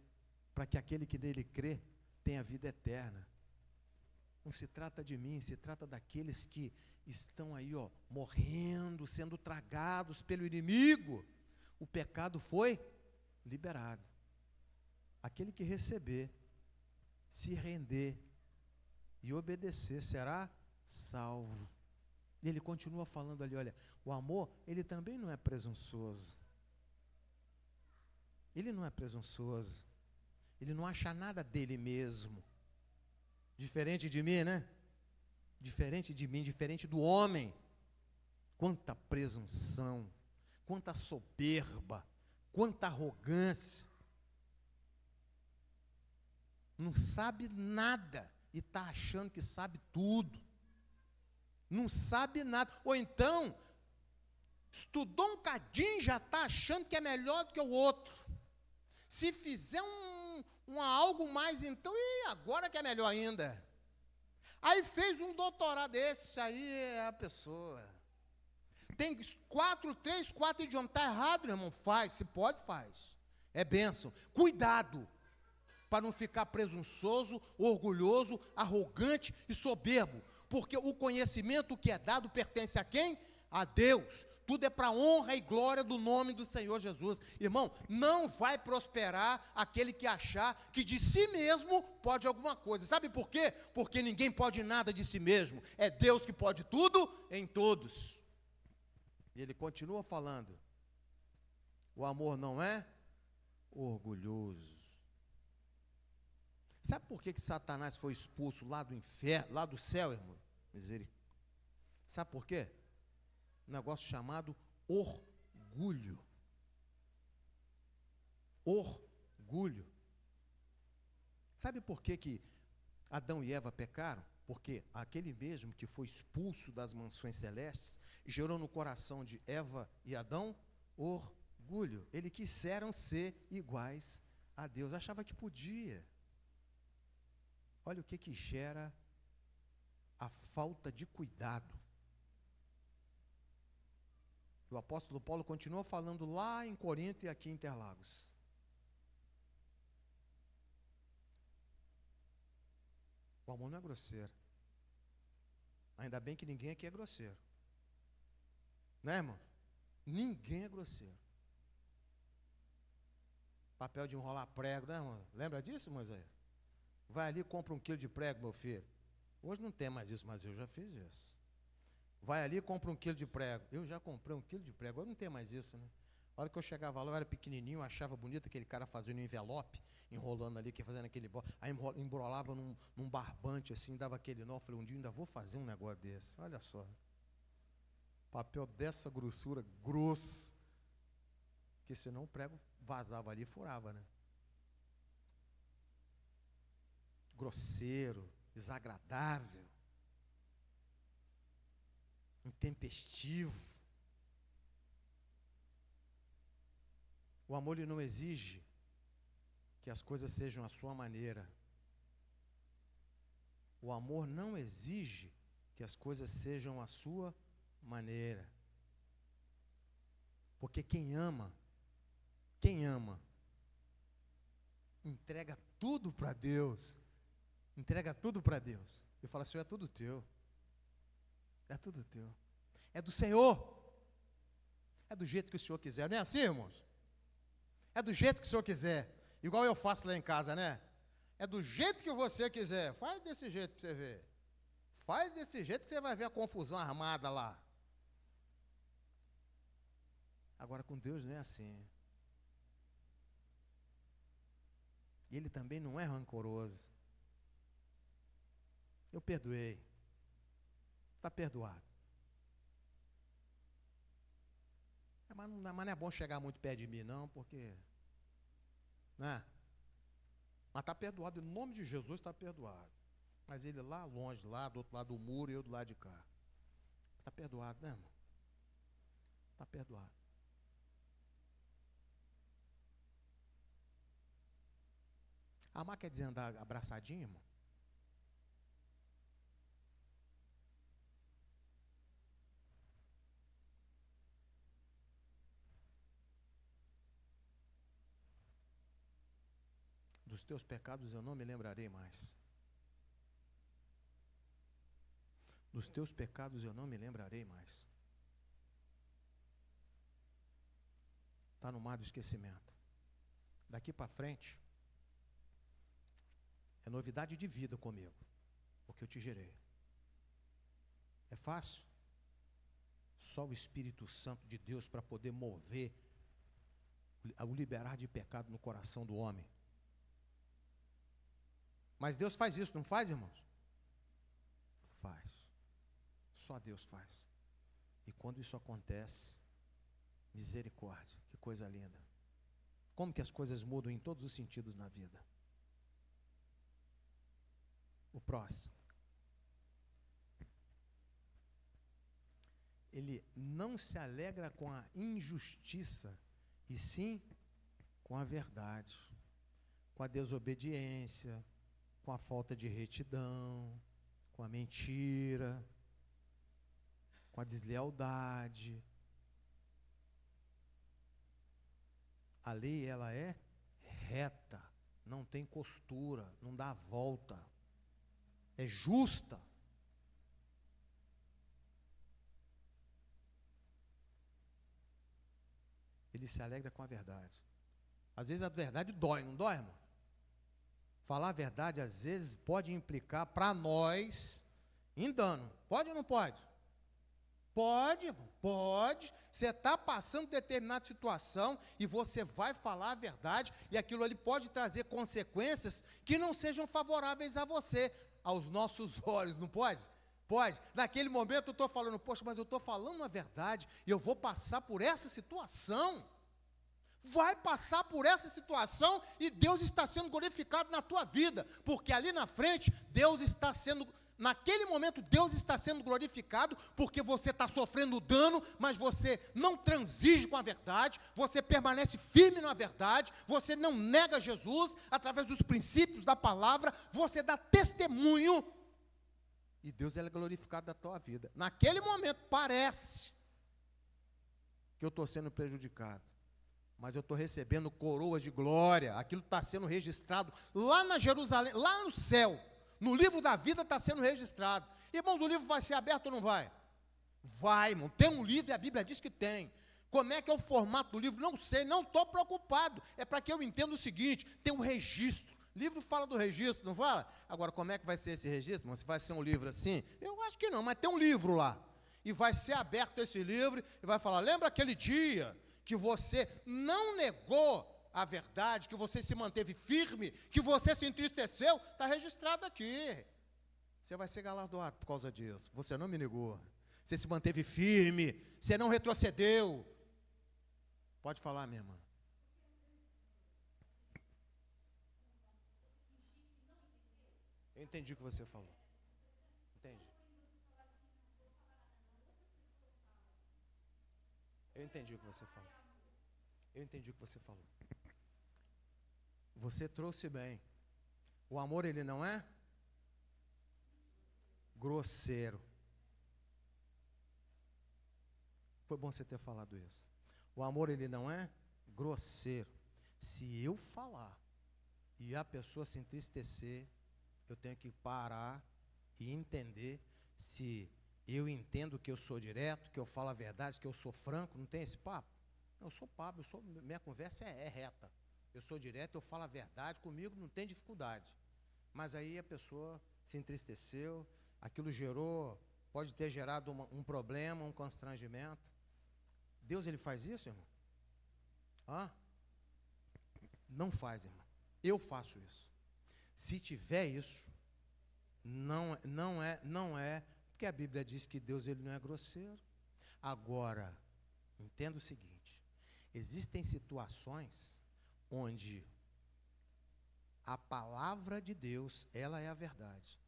para que aquele que nele crê, tenha vida eterna. Não se trata de mim, se trata daqueles que estão aí, morrendo, sendo tragados pelo inimigo. O pecado foi liberado. Aquele que receber, se render e obedecer, será salvo. E ele continua falando ali, olha, o amor, ele também não é presunçoso. Ele não é presunçoso. Ele não acha nada dele mesmo. Diferente de mim, né? Diferente de mim, diferente do homem. Quanta presunção, quanta soberba, quanta arrogância. Não sabe nada e está achando que sabe tudo. Não sabe nada. Ou então, estudou um cadinho e já está achando que é melhor do que o outro. Se fizer algo mais, então, e agora que é melhor ainda. Aí fez um doutorado, esse aí é a pessoa. Tem 3, 4 idiomas, está errado, meu irmão? Faz, se pode, faz. É bênção. Cuidado, para não ficar presunçoso, orgulhoso, arrogante e soberbo. Porque o conhecimento que é dado pertence a quem? A Deus. Tudo é para a honra e glória do nome do Senhor Jesus. Irmão, não vai prosperar aquele que achar que de si mesmo pode alguma coisa. Sabe por quê? Porque ninguém pode nada de si mesmo. É Deus que pode tudo em todos. E ele continua falando. O amor não é orgulhoso. Sabe por que Satanás foi expulso lá do inferno, lá do céu, irmão? Misericórdia. Sabe por quê? Um negócio chamado orgulho. Orgulho. Sabe por que Adão e Eva pecaram? Porque aquele mesmo que foi expulso das mansões celestes gerou no coração de Eva e Adão orgulho. Eles quiseram ser iguais a Deus. Achava que podia. Olha o que gera a falta de cuidado. O apóstolo Paulo continua falando lá em Corinto e aqui em Interlagos. O amor não é grosseiro. Ainda bem que ninguém aqui é grosseiro. Né, irmão? Ninguém é grosseiro. Papel de enrolar prego, né, irmão? Lembra disso, Moisés? Vai ali e compra 1 quilo de prego, meu filho. Hoje não tem mais isso, mas eu já fiz isso. Vai ali e compra 1 quilo de prego. Eu já comprei 1 quilo de prego. Hoje não tem mais isso, né? A hora que eu chegava lá, eu era pequenininho, eu achava bonito aquele cara fazendo um envelope, enrolando ali, fazendo aquele... Aí embrolava num barbante, assim, dava aquele nó. Eu falei, um dia eu ainda vou fazer um negócio desse. Olha só. Papel dessa grossura, grosso. Porque senão o prego vazava ali e furava, né? Grosseiro, desagradável, intempestivo. O amor ele não exige que as coisas sejam à sua maneira. O amor não exige que as coisas sejam à sua maneira. Porque quem ama, entrega tudo para Deus. Entrega tudo para Deus. Eu falo assim, é tudo teu. É tudo teu. É do Senhor. É do jeito que o Senhor quiser. Não é assim, irmãos? É do jeito que o Senhor quiser. Igual eu faço lá em casa, né? É do jeito que você quiser. Faz desse jeito para você ver. Faz desse jeito que você vai ver a confusão armada lá. Agora com Deus não é assim. E Ele também não é rancoroso. Eu perdoei. Está perdoado. Mas não é bom chegar muito perto de mim, não, porque... Né? Mas está perdoado, em nome de Jesus está perdoado. Mas ele lá longe, lá do outro lado do muro e eu do lado de cá. Está perdoado, né, irmão? Está perdoado. Amar quer dizer andar abraçadinho, irmão? Dos teus pecados eu não me lembrarei mais. Dos teus pecados eu não me lembrarei mais. Está no mar do esquecimento. Daqui para frente, é novidade de vida comigo, porque eu te gerei. É fácil? Só o Espírito Santo de Deus para poder mover o liberar de pecado no coração do homem. Mas Deus faz isso, não faz, irmãos? Faz. Só Deus faz. E quando isso acontece, misericórdia, que coisa linda. Como que as coisas mudam em todos os sentidos na vida. O próximo. Ele não se alegra com a injustiça, e sim com a verdade, com a desobediência, com a falta de retidão, com a mentira, com a deslealdade. A lei, ela é reta, não tem costura, não dá volta, é justa. Ele se alegra com a verdade. Às vezes a verdade dói, não dói, irmão? Falar a verdade, às vezes, pode implicar para nós em dano. Pode ou não pode? Pode, irmão, pode. Você está passando determinada situação e você vai falar a verdade e aquilo ali pode trazer consequências que não sejam favoráveis a você, aos nossos olhos, não pode? Pode. Naquele momento eu estou falando, poxa, mas eu estou falando a verdade e eu vou passar por essa situação. Vai passar por essa situação e Deus está sendo glorificado na tua vida, porque ali na frente, naquele momento, Deus está sendo glorificado, porque você está sofrendo dano, mas você não transige com a verdade, você permanece firme na verdade, você não nega Jesus, através dos princípios da palavra, você dá testemunho E Deus é glorificado da tua vida. Naquele momento parece que eu estou sendo prejudicado, mas eu estou recebendo coroas de glória. Aquilo está sendo registrado lá na Jerusalém, lá no céu. No livro da vida está sendo registrado. Irmãos, o livro vai ser aberto ou não vai? Vai, irmão. Tem um livro e a Bíblia diz que tem. Como é que é o formato do livro? Não sei, não estou preocupado. É para que eu entenda o seguinte: tem um registro. O livro fala do registro, não fala? Agora, como é que vai ser esse registro, irmão? Se vai ser um livro assim? Eu acho que não, mas tem um livro lá. E vai ser aberto esse livro e vai falar: lembra aquele dia que você não negou a verdade, que você se manteve firme, que você se entristeceu? Está registrado aqui. Você vai ser galardoado por causa disso. Você não me negou. Você se manteve firme. Você não retrocedeu. Pode falar, minha irmã. Eu entendi o que você falou. Entendi. Eu entendi o que você falou. Eu entendi o que você falou. Você trouxe bem. O amor, ele não é grosseiro. Foi bom você ter falado isso. O amor, ele não é grosseiro. Se eu falar e a pessoa se entristecer, eu tenho que parar e entender se eu entendo que eu sou direto, que eu falo a verdade, que eu sou franco. Não tem esse papo? Eu sou Pablo, minha conversa é reta. Eu sou direto, eu falo a verdade, comigo não tem dificuldade. Mas aí a pessoa se entristeceu, aquilo pode ter gerado um problema, um constrangimento. Deus, ele faz isso, irmão? Não faz, irmão. Eu faço isso. Se tiver isso, não é, porque a Bíblia diz que Deus, ele não é grosseiro. Agora, entenda o seguinte: existem situações onde a palavra de Deus, ela é a verdade,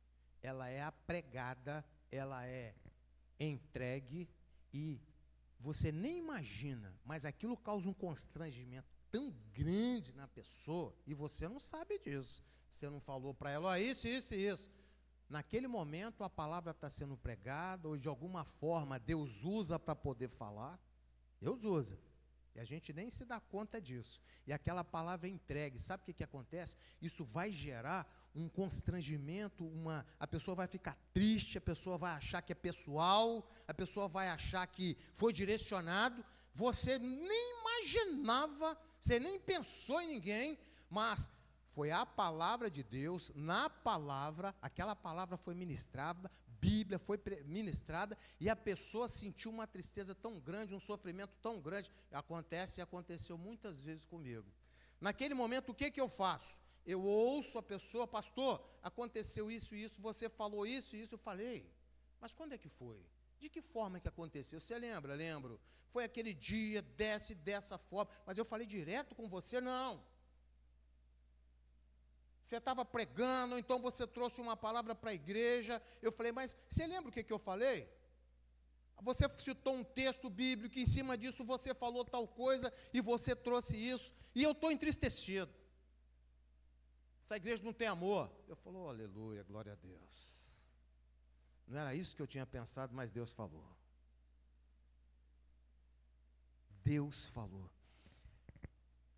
ela é a pregada, ela é entregue e você nem imagina, mas aquilo causa um constrangimento tão grande na pessoa e você não sabe disso. Você não falou para ela: ó, isso. Naquele momento a palavra está sendo pregada, ou de alguma forma Deus usa para poder falar. Deus usa. E a gente nem se dá conta disso. E aquela palavra é entregue. Sabe o que acontece? Isso vai gerar um constrangimento, a pessoa vai ficar triste, a pessoa vai achar que é pessoal, a pessoa vai achar que foi direcionado. Você nem imaginava, você nem pensou em ninguém, mas foi a palavra de Deus, na palavra, aquela palavra foi ministrada, Bíblia foi ministrada, e a pessoa sentiu uma tristeza tão grande, um sofrimento tão grande. Acontece e aconteceu muitas vezes comigo. Naquele momento, o que eu faço? Eu ouço a pessoa: pastor, aconteceu isso e isso, você falou isso e isso. Eu falei: mas quando é que foi? De que forma que aconteceu? Você lembra? Lembro. Foi aquele dia, dessa forma, mas eu falei direto com você? Não. Você estava pregando, então você trouxe uma palavra para a igreja. Eu falei: mas você lembra o que eu falei? Você citou um texto bíblico, em cima disso você falou tal coisa, e você trouxe isso, e eu estou entristecido. Essa igreja não tem amor. Eu falei: oh, aleluia, glória a Deus. Não era isso que eu tinha pensado, mas Deus falou. Deus falou.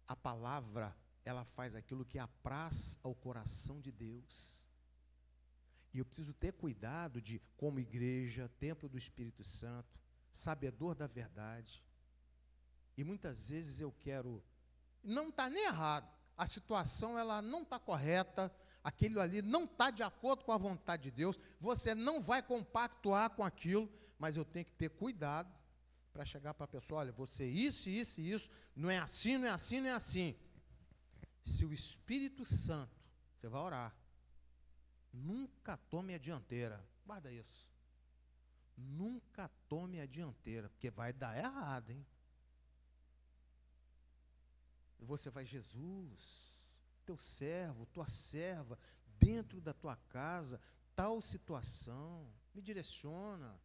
A palavra, ela faz aquilo que apraz ao coração de Deus. E eu preciso ter cuidado de, como igreja, templo do Espírito Santo, sabedor da verdade. E muitas vezes eu quero, não está nem errado, a situação ela não está correta, aquilo ali não está de acordo com a vontade de Deus, você não vai compactuar com aquilo, mas eu tenho que ter cuidado para chegar para a pessoa: olha, você isso, não é assim, não é assim, não é assim. Se o Espírito Santo, você vai orar, nunca tome a dianteira, guarda isso, nunca tome a dianteira, porque vai dar errado, hein? Você vai: Jesus, teu servo, tua serva, dentro da tua casa, tal situação, me direciona,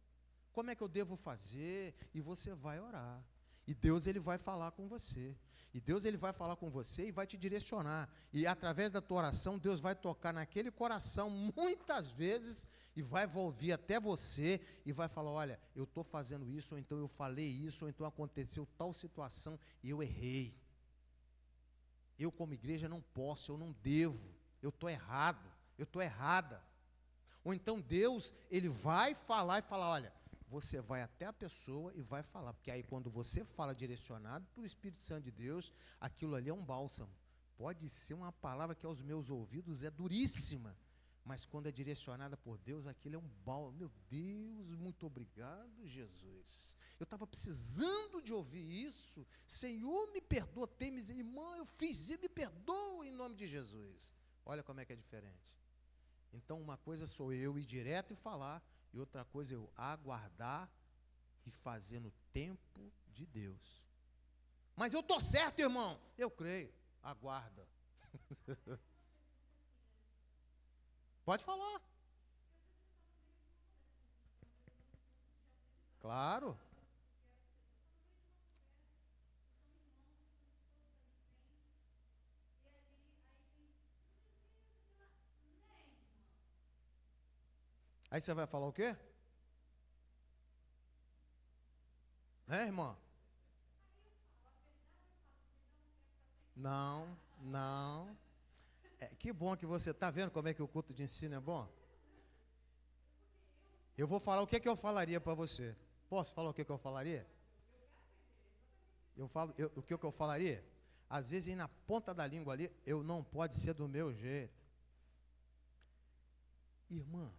como é que eu devo fazer? E você vai orar, e Deus, ele vai falar com você. E Deus, ele vai falar com você e vai te direcionar. E através da tua oração, Deus vai tocar naquele coração, muitas vezes, e vai volver até você e vai falar, olha, eu estou fazendo isso, ou então eu falei isso, ou então aconteceu tal situação e eu errei. Eu, como igreja, não posso, eu não devo, eu estou errado, eu estou errada. Ou então Deus, Ele vai falar e falar, olha, você vai até a pessoa e vai falar, porque aí quando você fala direcionado pelo Espírito Santo de Deus, aquilo ali é um bálsamo. Pode ser uma palavra que aos meus ouvidos é duríssima, mas quando é direcionada por Deus, aquilo é um bálsamo. Meu Deus, muito obrigado, Jesus. Eu estava precisando de ouvir isso. Senhor, me perdoa, tem misericórdia. Irmã, eu fiz isso, me perdoa em nome de Jesus. Olha como é que é diferente. Então, uma coisa sou eu ir direto e falar, e outra coisa é eu aguardar e fazer no tempo de Deus. Mas eu estou certo, irmão. Eu creio. Aguarda. Pode falar. Claro. Aí você vai falar o quê? Irmã? Não, não. Que bom que você está vendo como é que o culto de ensino é bom. Eu vou falar o que eu falaria para você. Posso falar o que eu falaria? O que eu falaria? Às vezes, aí na ponta da língua ali, eu não pode ser do meu jeito. Irmã,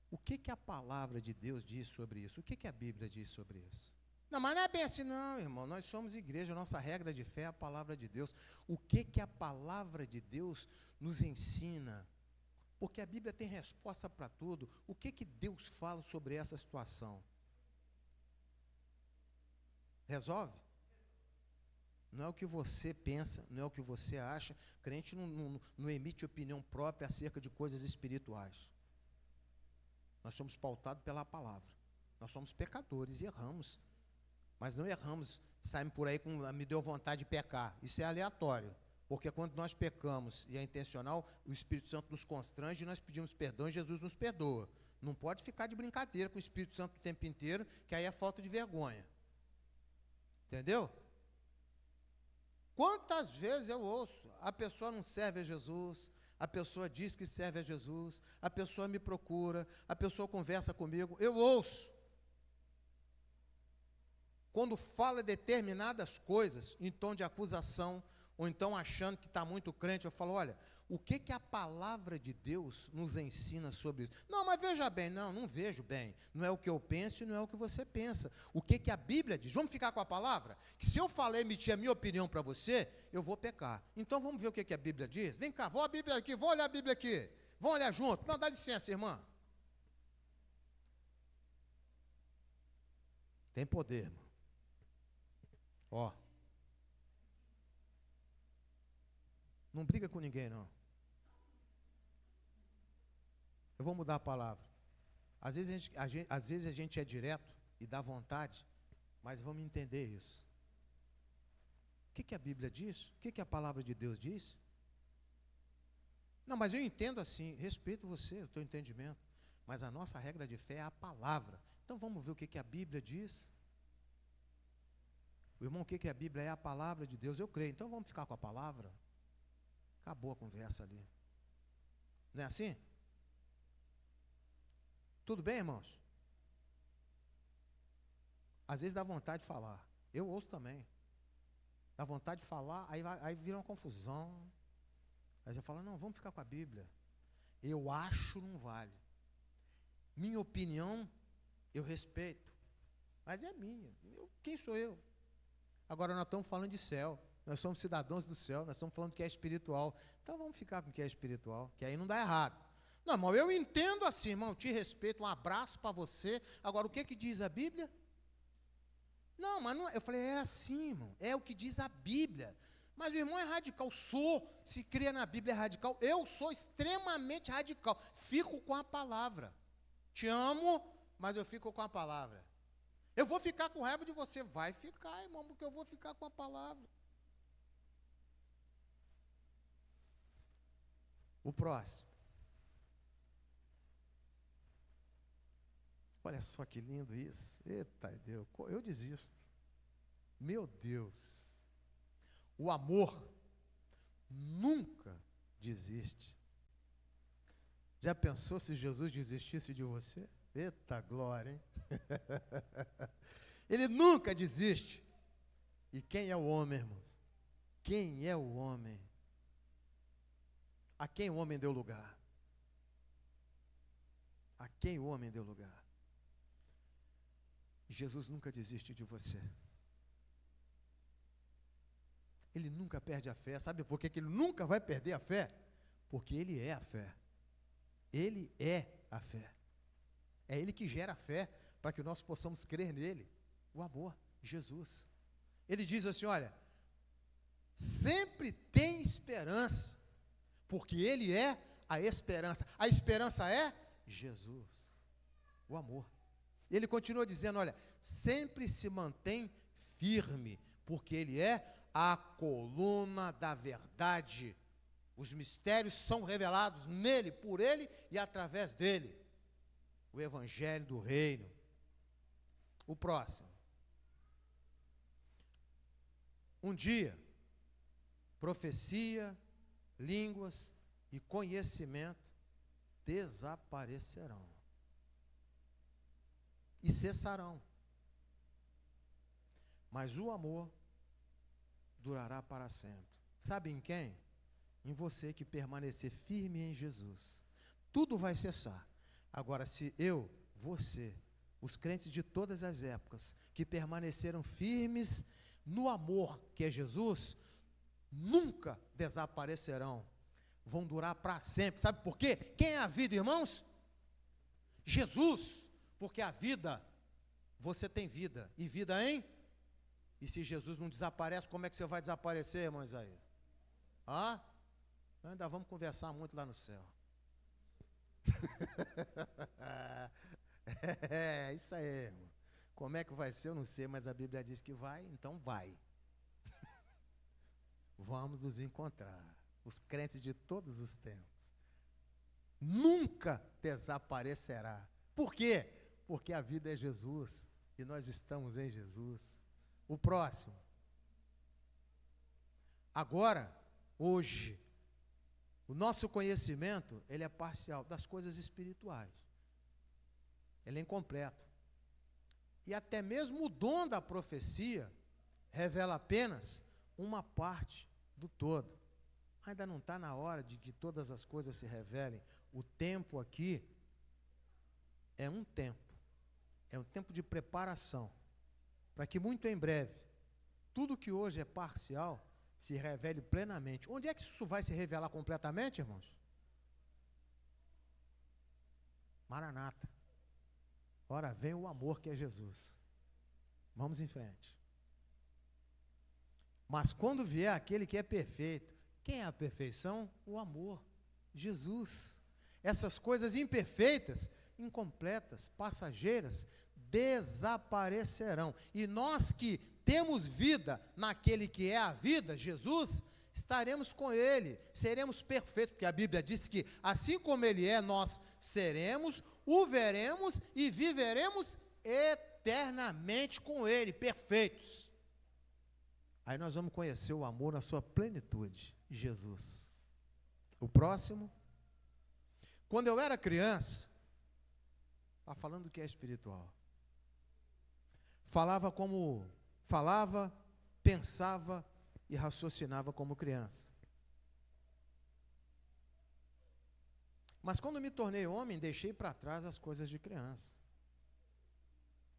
o que a palavra de Deus diz sobre isso? O que a Bíblia diz sobre isso? Não, mas não é bem assim não, irmão. Nós somos igreja, nossa regra de fé é a palavra de Deus. O que a palavra de Deus nos ensina? Porque a Bíblia tem resposta para tudo. O que Deus fala sobre essa situação? Resolve? Não é o que você pensa, não é o que você acha. Crente não emite opinião própria acerca de coisas espirituais. Nós somos pautados pela palavra. Nós somos pecadores e erramos. Mas não erramos, saímos por aí com me deu vontade de pecar. Isso é aleatório. Porque quando nós pecamos e é intencional, o Espírito Santo nos constrange e nós pedimos perdão e Jesus nos perdoa. Não pode ficar de brincadeira com o Espírito Santo o tempo inteiro, que aí é falta de vergonha. Entendeu? Quantas vezes eu ouço, a pessoa não serve a Jesus, a pessoa diz que serve a Jesus, a pessoa me procura, a pessoa conversa comigo, eu ouço. Quando fala determinadas coisas, em tom de acusação, ou então achando que está muito crente, eu falo, olha, o que a palavra de Deus nos ensina sobre isso? Não, mas veja bem, não vejo bem. Não é o que eu penso e não é o que você pensa. O que a Bíblia diz? Vamos ficar com a palavra? Que se eu falar e emitir a minha opinião para você, eu vou pecar. Então vamos ver o que a Bíblia diz? Vem cá, vou a Bíblia aqui, vou olhar a Bíblia aqui. Vamos olhar junto? Não, dá licença, irmã. Tem poder, irmão. Ó. Não briga com ninguém, não. Eu vou mudar a palavra. Às vezes a gente é direto e dá vontade, mas vamos entender isso. O que a Bíblia diz? O que a palavra de Deus diz? Não, mas eu entendo assim, respeito você, o teu entendimento, mas a nossa regra de fé é a palavra. Então vamos ver o que a Bíblia diz. O irmão, o que a Bíblia é? A palavra de Deus, eu creio. Então vamos ficar com a palavra. Acabou a conversa ali. Não é assim? Tudo bem, irmãos? Às vezes dá vontade de falar. Eu ouço também. Dá vontade de falar, aí vira uma confusão. Aí você fala, não, vamos ficar com a Bíblia. Eu acho não vale. Minha opinião, eu respeito. Mas é minha. Quem sou eu? Agora nós estamos falando de céu. Nós somos cidadãos do céu, nós estamos falando que é espiritual. Então vamos ficar com o que é espiritual, que aí não dá errado. Não, irmão, eu entendo assim, irmão, te respeito, um abraço para você. Agora, o que diz a Bíblia? Não, mas não, eu falei, é assim, irmão, é o que diz a Bíblia. Mas o irmão é radical, se crê na Bíblia é radical, eu sou extremamente radical, fico com a palavra. Te amo, mas eu fico com a palavra. Eu vou ficar com raiva de você, vai ficar, irmão, porque eu vou ficar com a palavra. O próximo. Olha só que lindo isso. Eita Deus, eu desisto. Meu Deus. O amor nunca desiste. Já pensou se Jesus desistisse de você? Eita glória, hein? Ele nunca desiste. E quem é o homem, irmãos? Quem é o homem? A quem o homem deu lugar? A quem o homem deu lugar? Jesus nunca desiste de você. Ele nunca perde a fé. Sabe por que ele nunca vai perder a fé? Porque ele é a fé. Ele é a fé. É ele que gera a fé para que nós possamos crer nele. O amor, Jesus. Ele diz assim, olha, sempre tem esperança, porque ele é a esperança. A esperança é Jesus, o amor. Ele continua dizendo, olha, sempre se mantém firme, porque ele é a coluna da verdade. Os mistérios são revelados nele, por ele e através dele. O evangelho do reino. O próximo. Um dia, profecia, línguas e conhecimento desaparecerão e cessarão, mas o amor durará para sempre. Sabe em quem? Em você que permanecer firme em Jesus. Tudo vai cessar. Agora, se eu, você, os crentes de todas as épocas que permaneceram firmes no amor que é Jesus, nunca desaparecerão, vão durar para sempre. Sabe por quê? Quem é a vida, irmãos? Jesus. Porque a vida, você tem vida, e vida em? E se Jesus não desaparece, como é que você vai desaparecer, irmão Isaías? Ah? Ainda vamos conversar muito lá no céu. É, isso aí, irmão. Como é que vai ser, eu não sei, mas a Bíblia diz que vai, então vai. Vamos nos encontrar, os crentes de todos os tempos. Nunca desaparecerá. Por quê? Porque a vida é Jesus, e nós estamos em Jesus. O próximo. Agora, hoje, o nosso conhecimento, ele é parcial, das coisas espirituais. Ele é incompleto. E até mesmo o dom da profecia revela apenas uma parte do todo. Ainda não está na hora de que todas as coisas se revelem. O tempo aqui é um tempo de preparação, para que muito em breve, tudo que hoje é parcial, se revele plenamente. Onde é que isso vai se revelar completamente, irmãos? Maranata. Ora, vem o amor que é Jesus. Vamos em frente. Mas quando vier aquele que é perfeito, quem é a perfeição? O amor, Jesus. Essas coisas imperfeitas, incompletas, passageiras, desaparecerão. E nós que temos vida naquele que é a vida, Jesus, estaremos com ele, seremos perfeitos, porque a Bíblia diz que assim como ele é, nós seremos, o veremos e viveremos eternamente com ele, perfeitos. Aí nós vamos conhecer o amor na sua plenitude, Jesus. O próximo. Quando eu era criança, está falando do que é espiritual. Falava, pensava e raciocinava como criança. Mas quando me tornei homem, deixei para trás as coisas de criança.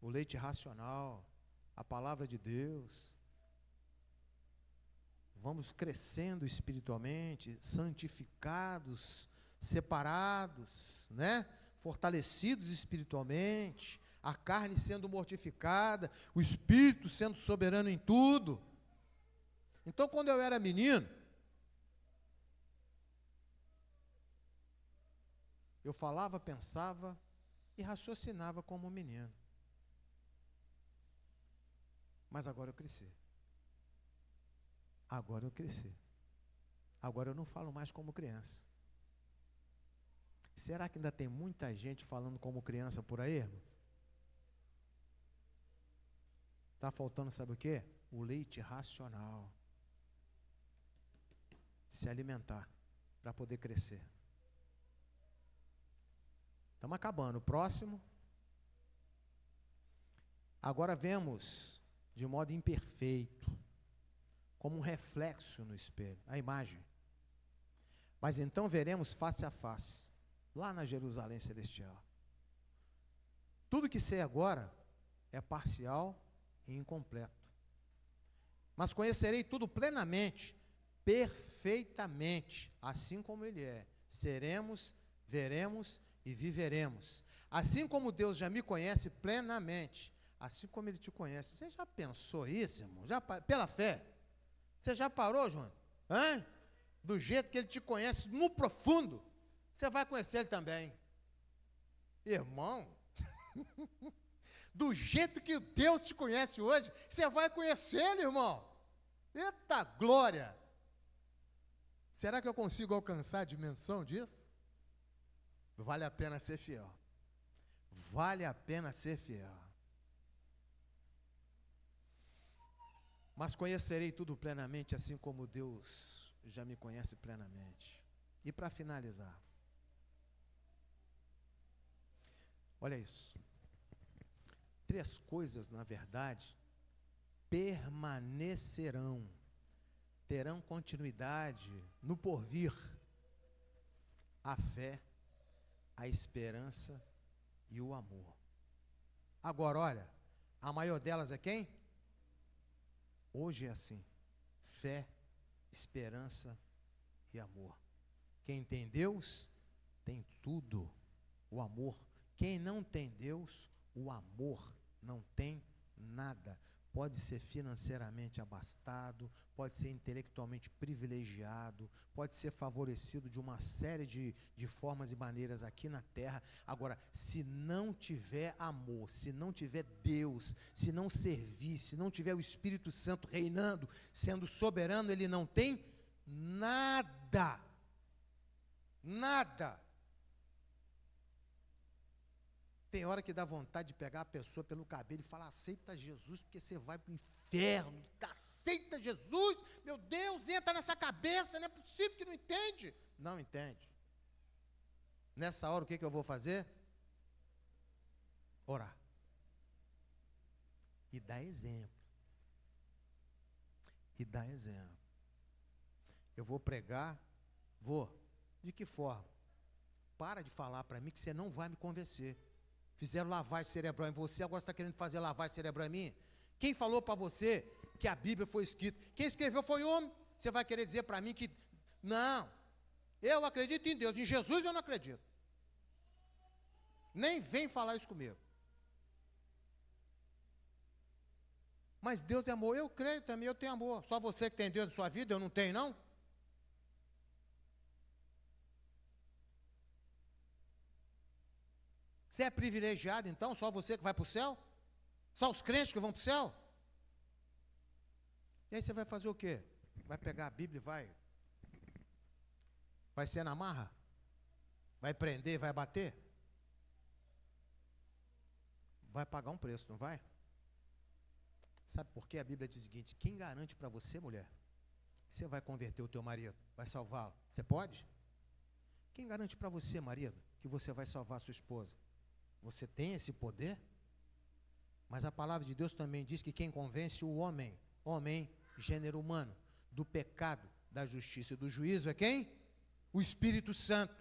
O leite racional, a palavra de Deus. Vamos crescendo espiritualmente, santificados, separados, né? Fortalecidos espiritualmente, a carne sendo mortificada, o espírito sendo soberano em tudo. Então, quando eu era menino, eu falava, pensava e raciocinava como um menino. Mas agora eu cresci. Agora eu cresci. Agora eu não falo mais como criança. Será que ainda tem muita gente falando como criança por aí, irmãos? Está faltando, sabe o quê? O leite racional. Se alimentar para poder crescer. Estamos acabando. O próximo. Agora vemos de modo imperfeito, como um reflexo no espelho, a imagem. Mas então veremos face a face, lá na Jerusalém celestial. Tudo que sei agora é parcial e incompleto. Mas conhecerei tudo plenamente, perfeitamente, assim como Ele é. Seremos, veremos e viveremos. Assim como Deus já me conhece plenamente, assim como Ele te conhece. Você já pensou isso, irmão? Pela fé? Você já parou, João? Hã? Do jeito que Ele te conhece no profundo, você vai conhecer Ele também. Irmão, do jeito que Deus te conhece hoje, você vai conhecer Ele, irmão. Eita glória! Será que eu consigo alcançar a dimensão disso? Vale a pena ser fiel. Vale a pena ser fiel. Mas conhecerei tudo plenamente, assim como Deus já me conhece plenamente. E para finalizar, olha isso. 3 coisas, na verdade, permanecerão, terão continuidade no porvir: a fé, a esperança e o amor. Agora, olha, a maior delas é quem? Hoje é assim: fé, esperança e amor. Quem tem Deus, tem tudo, o amor. Quem não tem Deus, o amor não tem nada. Pode ser financeiramente abastado, pode ser intelectualmente privilegiado, pode ser favorecido de uma série de formas e maneiras aqui na terra. Agora, se não tiver amor, se não tiver Deus, se não servir, se não tiver o Espírito Santo reinando, sendo soberano, ele não tem nada. Nada. Tem hora que dá vontade de pegar a pessoa pelo cabelo e falar: aceita Jesus, porque você vai para o inferno. Aceita Jesus, meu Deus, entra nessa cabeça, não é possível que não entende. Não entende. Nessa hora, o que eu vou fazer? Orar. E dar exemplo. E dar exemplo. Eu vou pregar, vou. De que forma? Para de falar para mim que você não vai me convencer. Fizeram lavagem cerebral em você, agora você está querendo fazer lavagem cerebral em mim? Quem falou para você que a Bíblia foi escrita? Quem escreveu foi homem. Você vai querer dizer para mim que... Não, eu acredito em Deus, em Jesus eu não acredito. Nem vem falar isso comigo. Mas Deus é amor, eu creio também, eu tenho amor. Só você que tem Deus na sua vida, eu não tenho, não? Você é privilegiado, então? Só você que vai para o céu? Só os crentes que vão para o céu? E aí você vai fazer o quê? Vai pegar a Bíblia e vai ser na marra? Vai prender, vai bater? Vai pagar um preço, não vai? Sabe por quê? A Bíblia diz o seguinte: quem garante para você, mulher, que você vai converter o teu marido, vai salvá-lo? Você pode? Quem garante para você, marido, que você vai salvar a sua esposa? Você tem esse poder? Mas a palavra de Deus também diz que quem convence o homem, gênero humano, do pecado, da justiça e do juízo é quem? O Espírito Santo.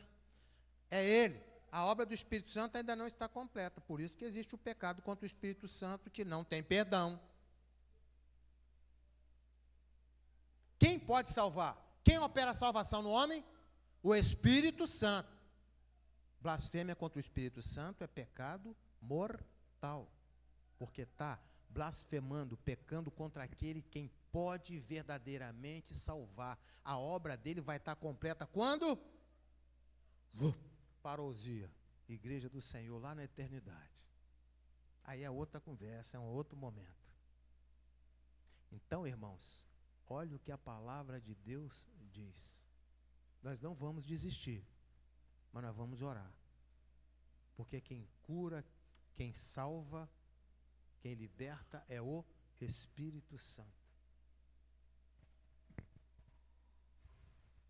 É Ele. A obra do Espírito Santo ainda não está completa. Por isso que existe o pecado contra o Espírito Santo, que não tem perdão. Quem pode salvar? Quem opera a salvação no homem? O Espírito Santo. Blasfêmia contra o Espírito Santo é pecado mortal, porque está blasfemando, pecando contra aquele quem pode verdadeiramente salvar. A obra dele vai estar completa quando? Parousia, igreja do Senhor, lá na eternidade. Aí é outra conversa, é um outro momento. Então, irmãos, olha o que a palavra de Deus diz. Nós não vamos desistir, mas nós vamos orar. Porque quem cura, quem salva, quem liberta é o Espírito Santo.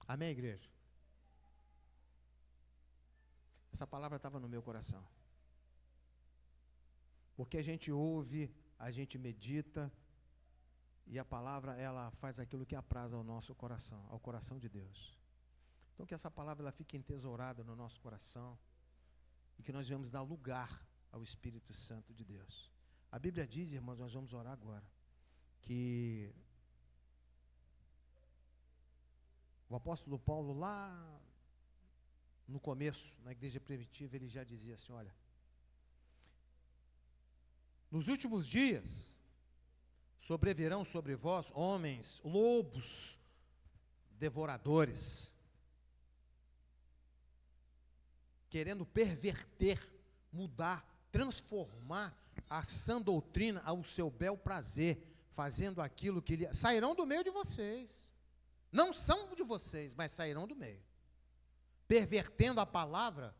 Amém, igreja? Essa palavra estava no meu coração. Porque a gente ouve, a gente medita, e a palavra, ela faz aquilo que apraz ao nosso coração, ao coração de Deus. Então que essa palavra ela fique entesourada no nosso coração, e que nós venhamos dar lugar ao Espírito Santo de Deus. A Bíblia diz, irmãos, nós vamos orar agora, que o apóstolo Paulo, lá no começo, na igreja primitiva, ele já dizia assim, olha, nos últimos dias, sobrevirão sobre vós homens, lobos, devoradores, querendo perverter, mudar, transformar a sã doutrina ao seu bel prazer, fazendo aquilo que sairão do meio de vocês. Não são de vocês, mas sairão do meio. Pervertendo a palavra,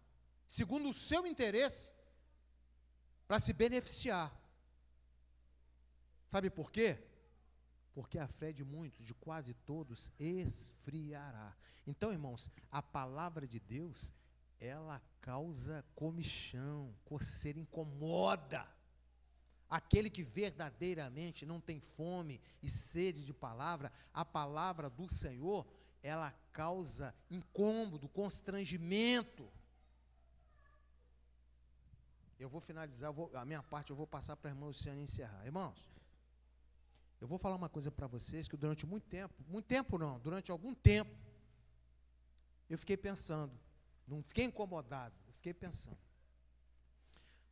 segundo o seu interesse, para se beneficiar. Sabe por quê? Porque a fé de muitos, de quase todos, esfriará. Então, irmãos, a palavra de Deus, ela causa comichão, coceira, incomoda. Aquele que verdadeiramente não tem fome e sede de palavra, a palavra do Senhor, ela causa incômodo, constrangimento. Eu vou finalizar, a minha parte eu vou passar para a irmã Luciana encerrar. Irmãos, eu vou falar uma coisa para vocês que durante durante algum tempo, eu fiquei pensando, não fiquei incomodado, eu fiquei pensando.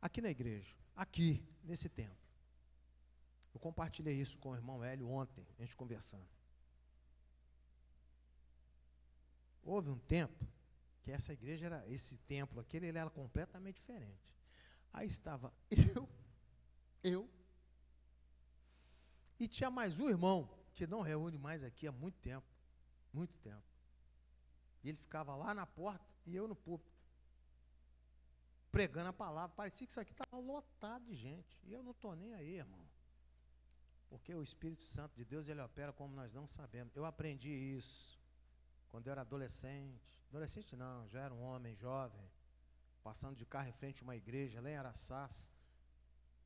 Aqui na igreja, aqui, nesse templo, eu compartilhei isso com o irmão Hélio ontem, a gente conversando. Houve um tempo que essa igreja esse templo aqui, ele era completamente diferente. Aí estava eu, e tinha mais um irmão, que não reúne mais aqui há muito tempo. E ele ficava lá na porta e eu no púlpito, pregando a palavra. Parecia que isso aqui estava lotado de gente. E eu não estou nem aí, irmão. Porque o Espírito Santo de Deus, ele opera como nós não sabemos. Eu aprendi isso quando eu era adolescente. Adolescente não, já era um homem jovem, passando de carro em frente a uma igreja lá em Araçás,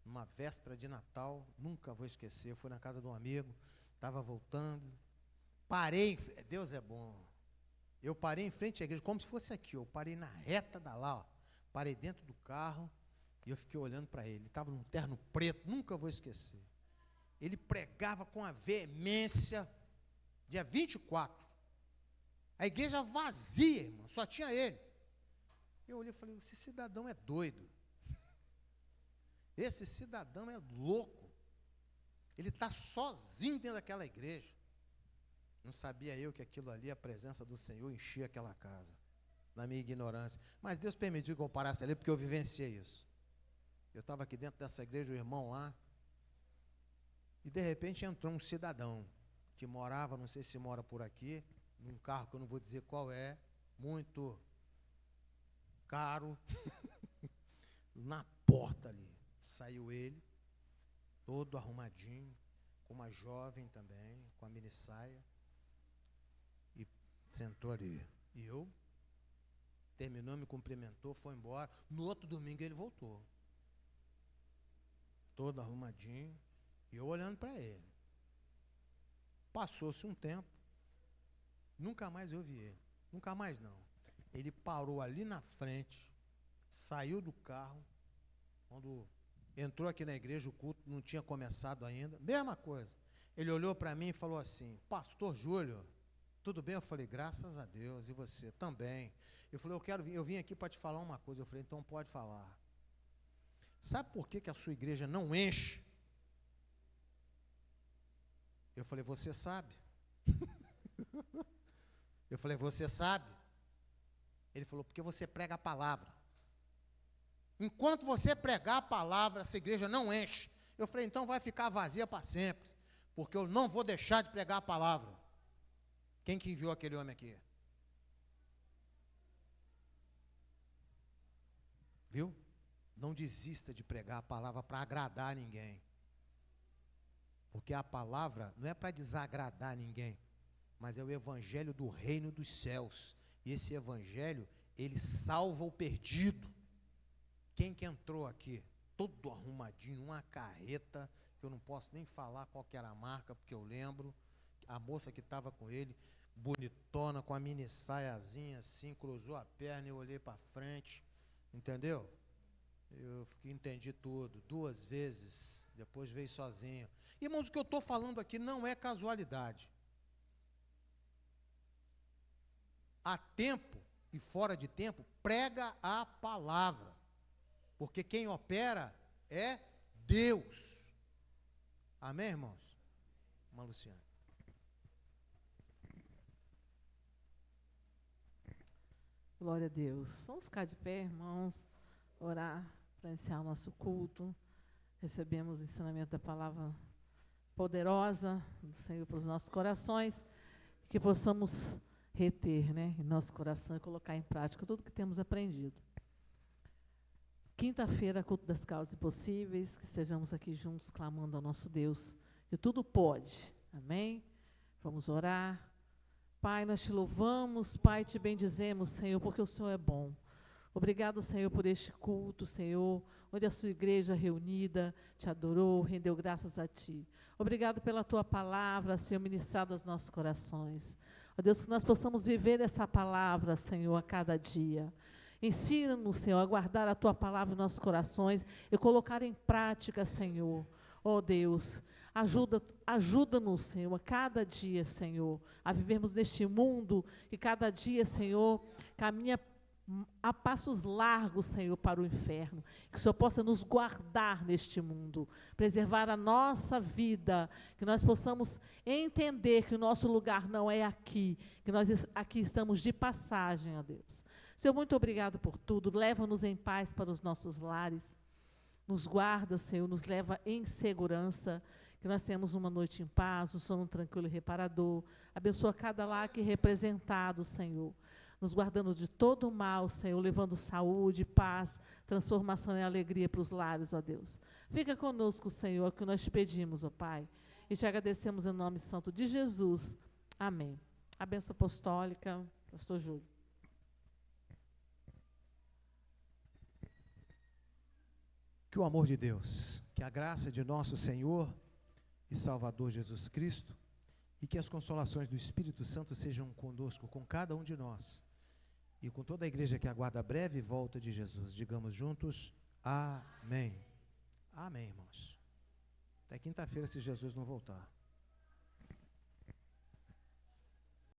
numa véspera de Natal, nunca vou esquecer. Eu fui na casa de um amigo, estava voltando, parei, Deus é bom. Eu parei em frente à igreja, como se fosse aqui, eu parei na reta da lá, ó. Parei dentro do carro e eu fiquei olhando para ele. Ele estava num terno preto, nunca vou esquecer. Ele pregava com a veemência, dia 24. A igreja vazia, irmão, só tinha ele. Eu olhei e falei, esse cidadão é doido. Esse cidadão é louco. Ele está sozinho dentro daquela igreja. Não sabia eu que aquilo ali, a presença do Senhor, enchia aquela casa. Na minha ignorância. Mas Deus permitiu que eu parasse ali, porque eu vivenciei isso. Eu estava aqui dentro dessa igreja, o irmão lá, e de repente entrou um cidadão, que morava, não sei se mora por aqui, num carro que eu não vou dizer qual é, muito caro, na porta ali. Saiu ele, todo arrumadinho, com uma jovem também, com a mini saia, e sentou ali. E eu, terminou, me cumprimentou, foi embora. No outro domingo ele voltou, todo arrumadinho, e eu olhando para ele. Passou-se um tempo, nunca mais eu vi ele, nunca mais não. Ele parou ali na frente, saiu do carro, quando entrou aqui na igreja, o culto não tinha começado ainda, mesma coisa. Ele olhou para mim e falou assim, pastor Júlio, tudo bem? Eu falei, graças a Deus, e você? Também. Eu falei, eu vim aqui para te falar uma coisa. Eu falei, então pode falar. Sabe por que a sua igreja não enche? Eu falei, você sabe? Eu falei, você sabe? Ele falou, porque você prega a palavra. Enquanto você pregar a palavra, essa igreja não enche. Eu falei, então vai ficar vazia para sempre, porque eu não vou deixar de pregar a palavra. Quem que enviou aquele homem aqui? Viu? Não desista de pregar a palavra para agradar ninguém. Porque a palavra não é para desagradar ninguém, mas é o evangelho do reino dos céus. E esse evangelho, ele salva o perdido. Quem que entrou aqui? Todo arrumadinho, uma carreta, que eu não posso nem falar qual que era a marca, porque eu lembro, a moça que estava com ele, bonitona, com a mini saiazinha assim, cruzou a perna e eu olhei para frente, entendeu? Eu entendi tudo, 2 vezes, depois veio sozinho. Irmãos, o que eu estou falando aqui não é casualidade. Há tempo e fora de tempo, prega a palavra, porque quem opera é Deus. Amém, irmãos? Irmã Luciana. Glória a Deus. Vamos ficar de pé, irmãos, orar para iniciar o nosso culto. Recebemos o ensinamento da palavra poderosa do Senhor para os nossos corações, que possamos reter, né, em nosso coração e colocar em prática tudo que temos aprendido. Quinta-feira, culto das causas impossíveis, que estejamos aqui juntos clamando ao nosso Deus, que tudo pode. Amém? Vamos orar. Pai, nós te louvamos, Pai, te bendizemos, Senhor, porque o Senhor é bom. Obrigado, Senhor, por este culto, Senhor, onde a sua igreja reunida te adorou, rendeu graças a ti. Obrigado pela tua palavra, Senhor, ministrada aos nossos corações. Ó Deus, que nós possamos viver essa palavra, Senhor, a cada dia. Ensina-nos, Senhor, a guardar a tua palavra em nossos corações e colocar em prática, Senhor. Ó Deus, ajuda-nos, Senhor, a cada dia, Senhor, a vivermos neste mundo que cada dia, Senhor, caminha a passos largos, Senhor, para o inferno. Que o Senhor possa nos guardar neste mundo, preservar a nossa vida, que nós possamos entender que o nosso lugar não é aqui, que nós aqui estamos de passagem, ó Deus. Senhor, muito obrigado por tudo. Leva-nos em paz para os nossos lares. Nos guarda, Senhor, nos leva em segurança. Que nós tenhamos uma noite em paz, um sono tranquilo e reparador. Abençoa cada lar aqui representado, Senhor. Nos guardando de todo o mal, Senhor, levando saúde, paz, transformação e alegria para os lares, ó Deus. Fica conosco, Senhor, é o que nós te pedimos, ó Pai. E te agradecemos em nome santo de Jesus. Amém. A bênção apostólica, pastor Júlio. Que o amor de Deus, que a graça de nosso Senhor e Salvador Jesus Cristo, e que as consolações do Espírito Santo sejam conosco, com cada um de nós, e com toda a igreja que aguarda a breve volta de Jesus. Digamos juntos, amém. Amém, irmãos. Até quinta-feira, se Jesus não voltar.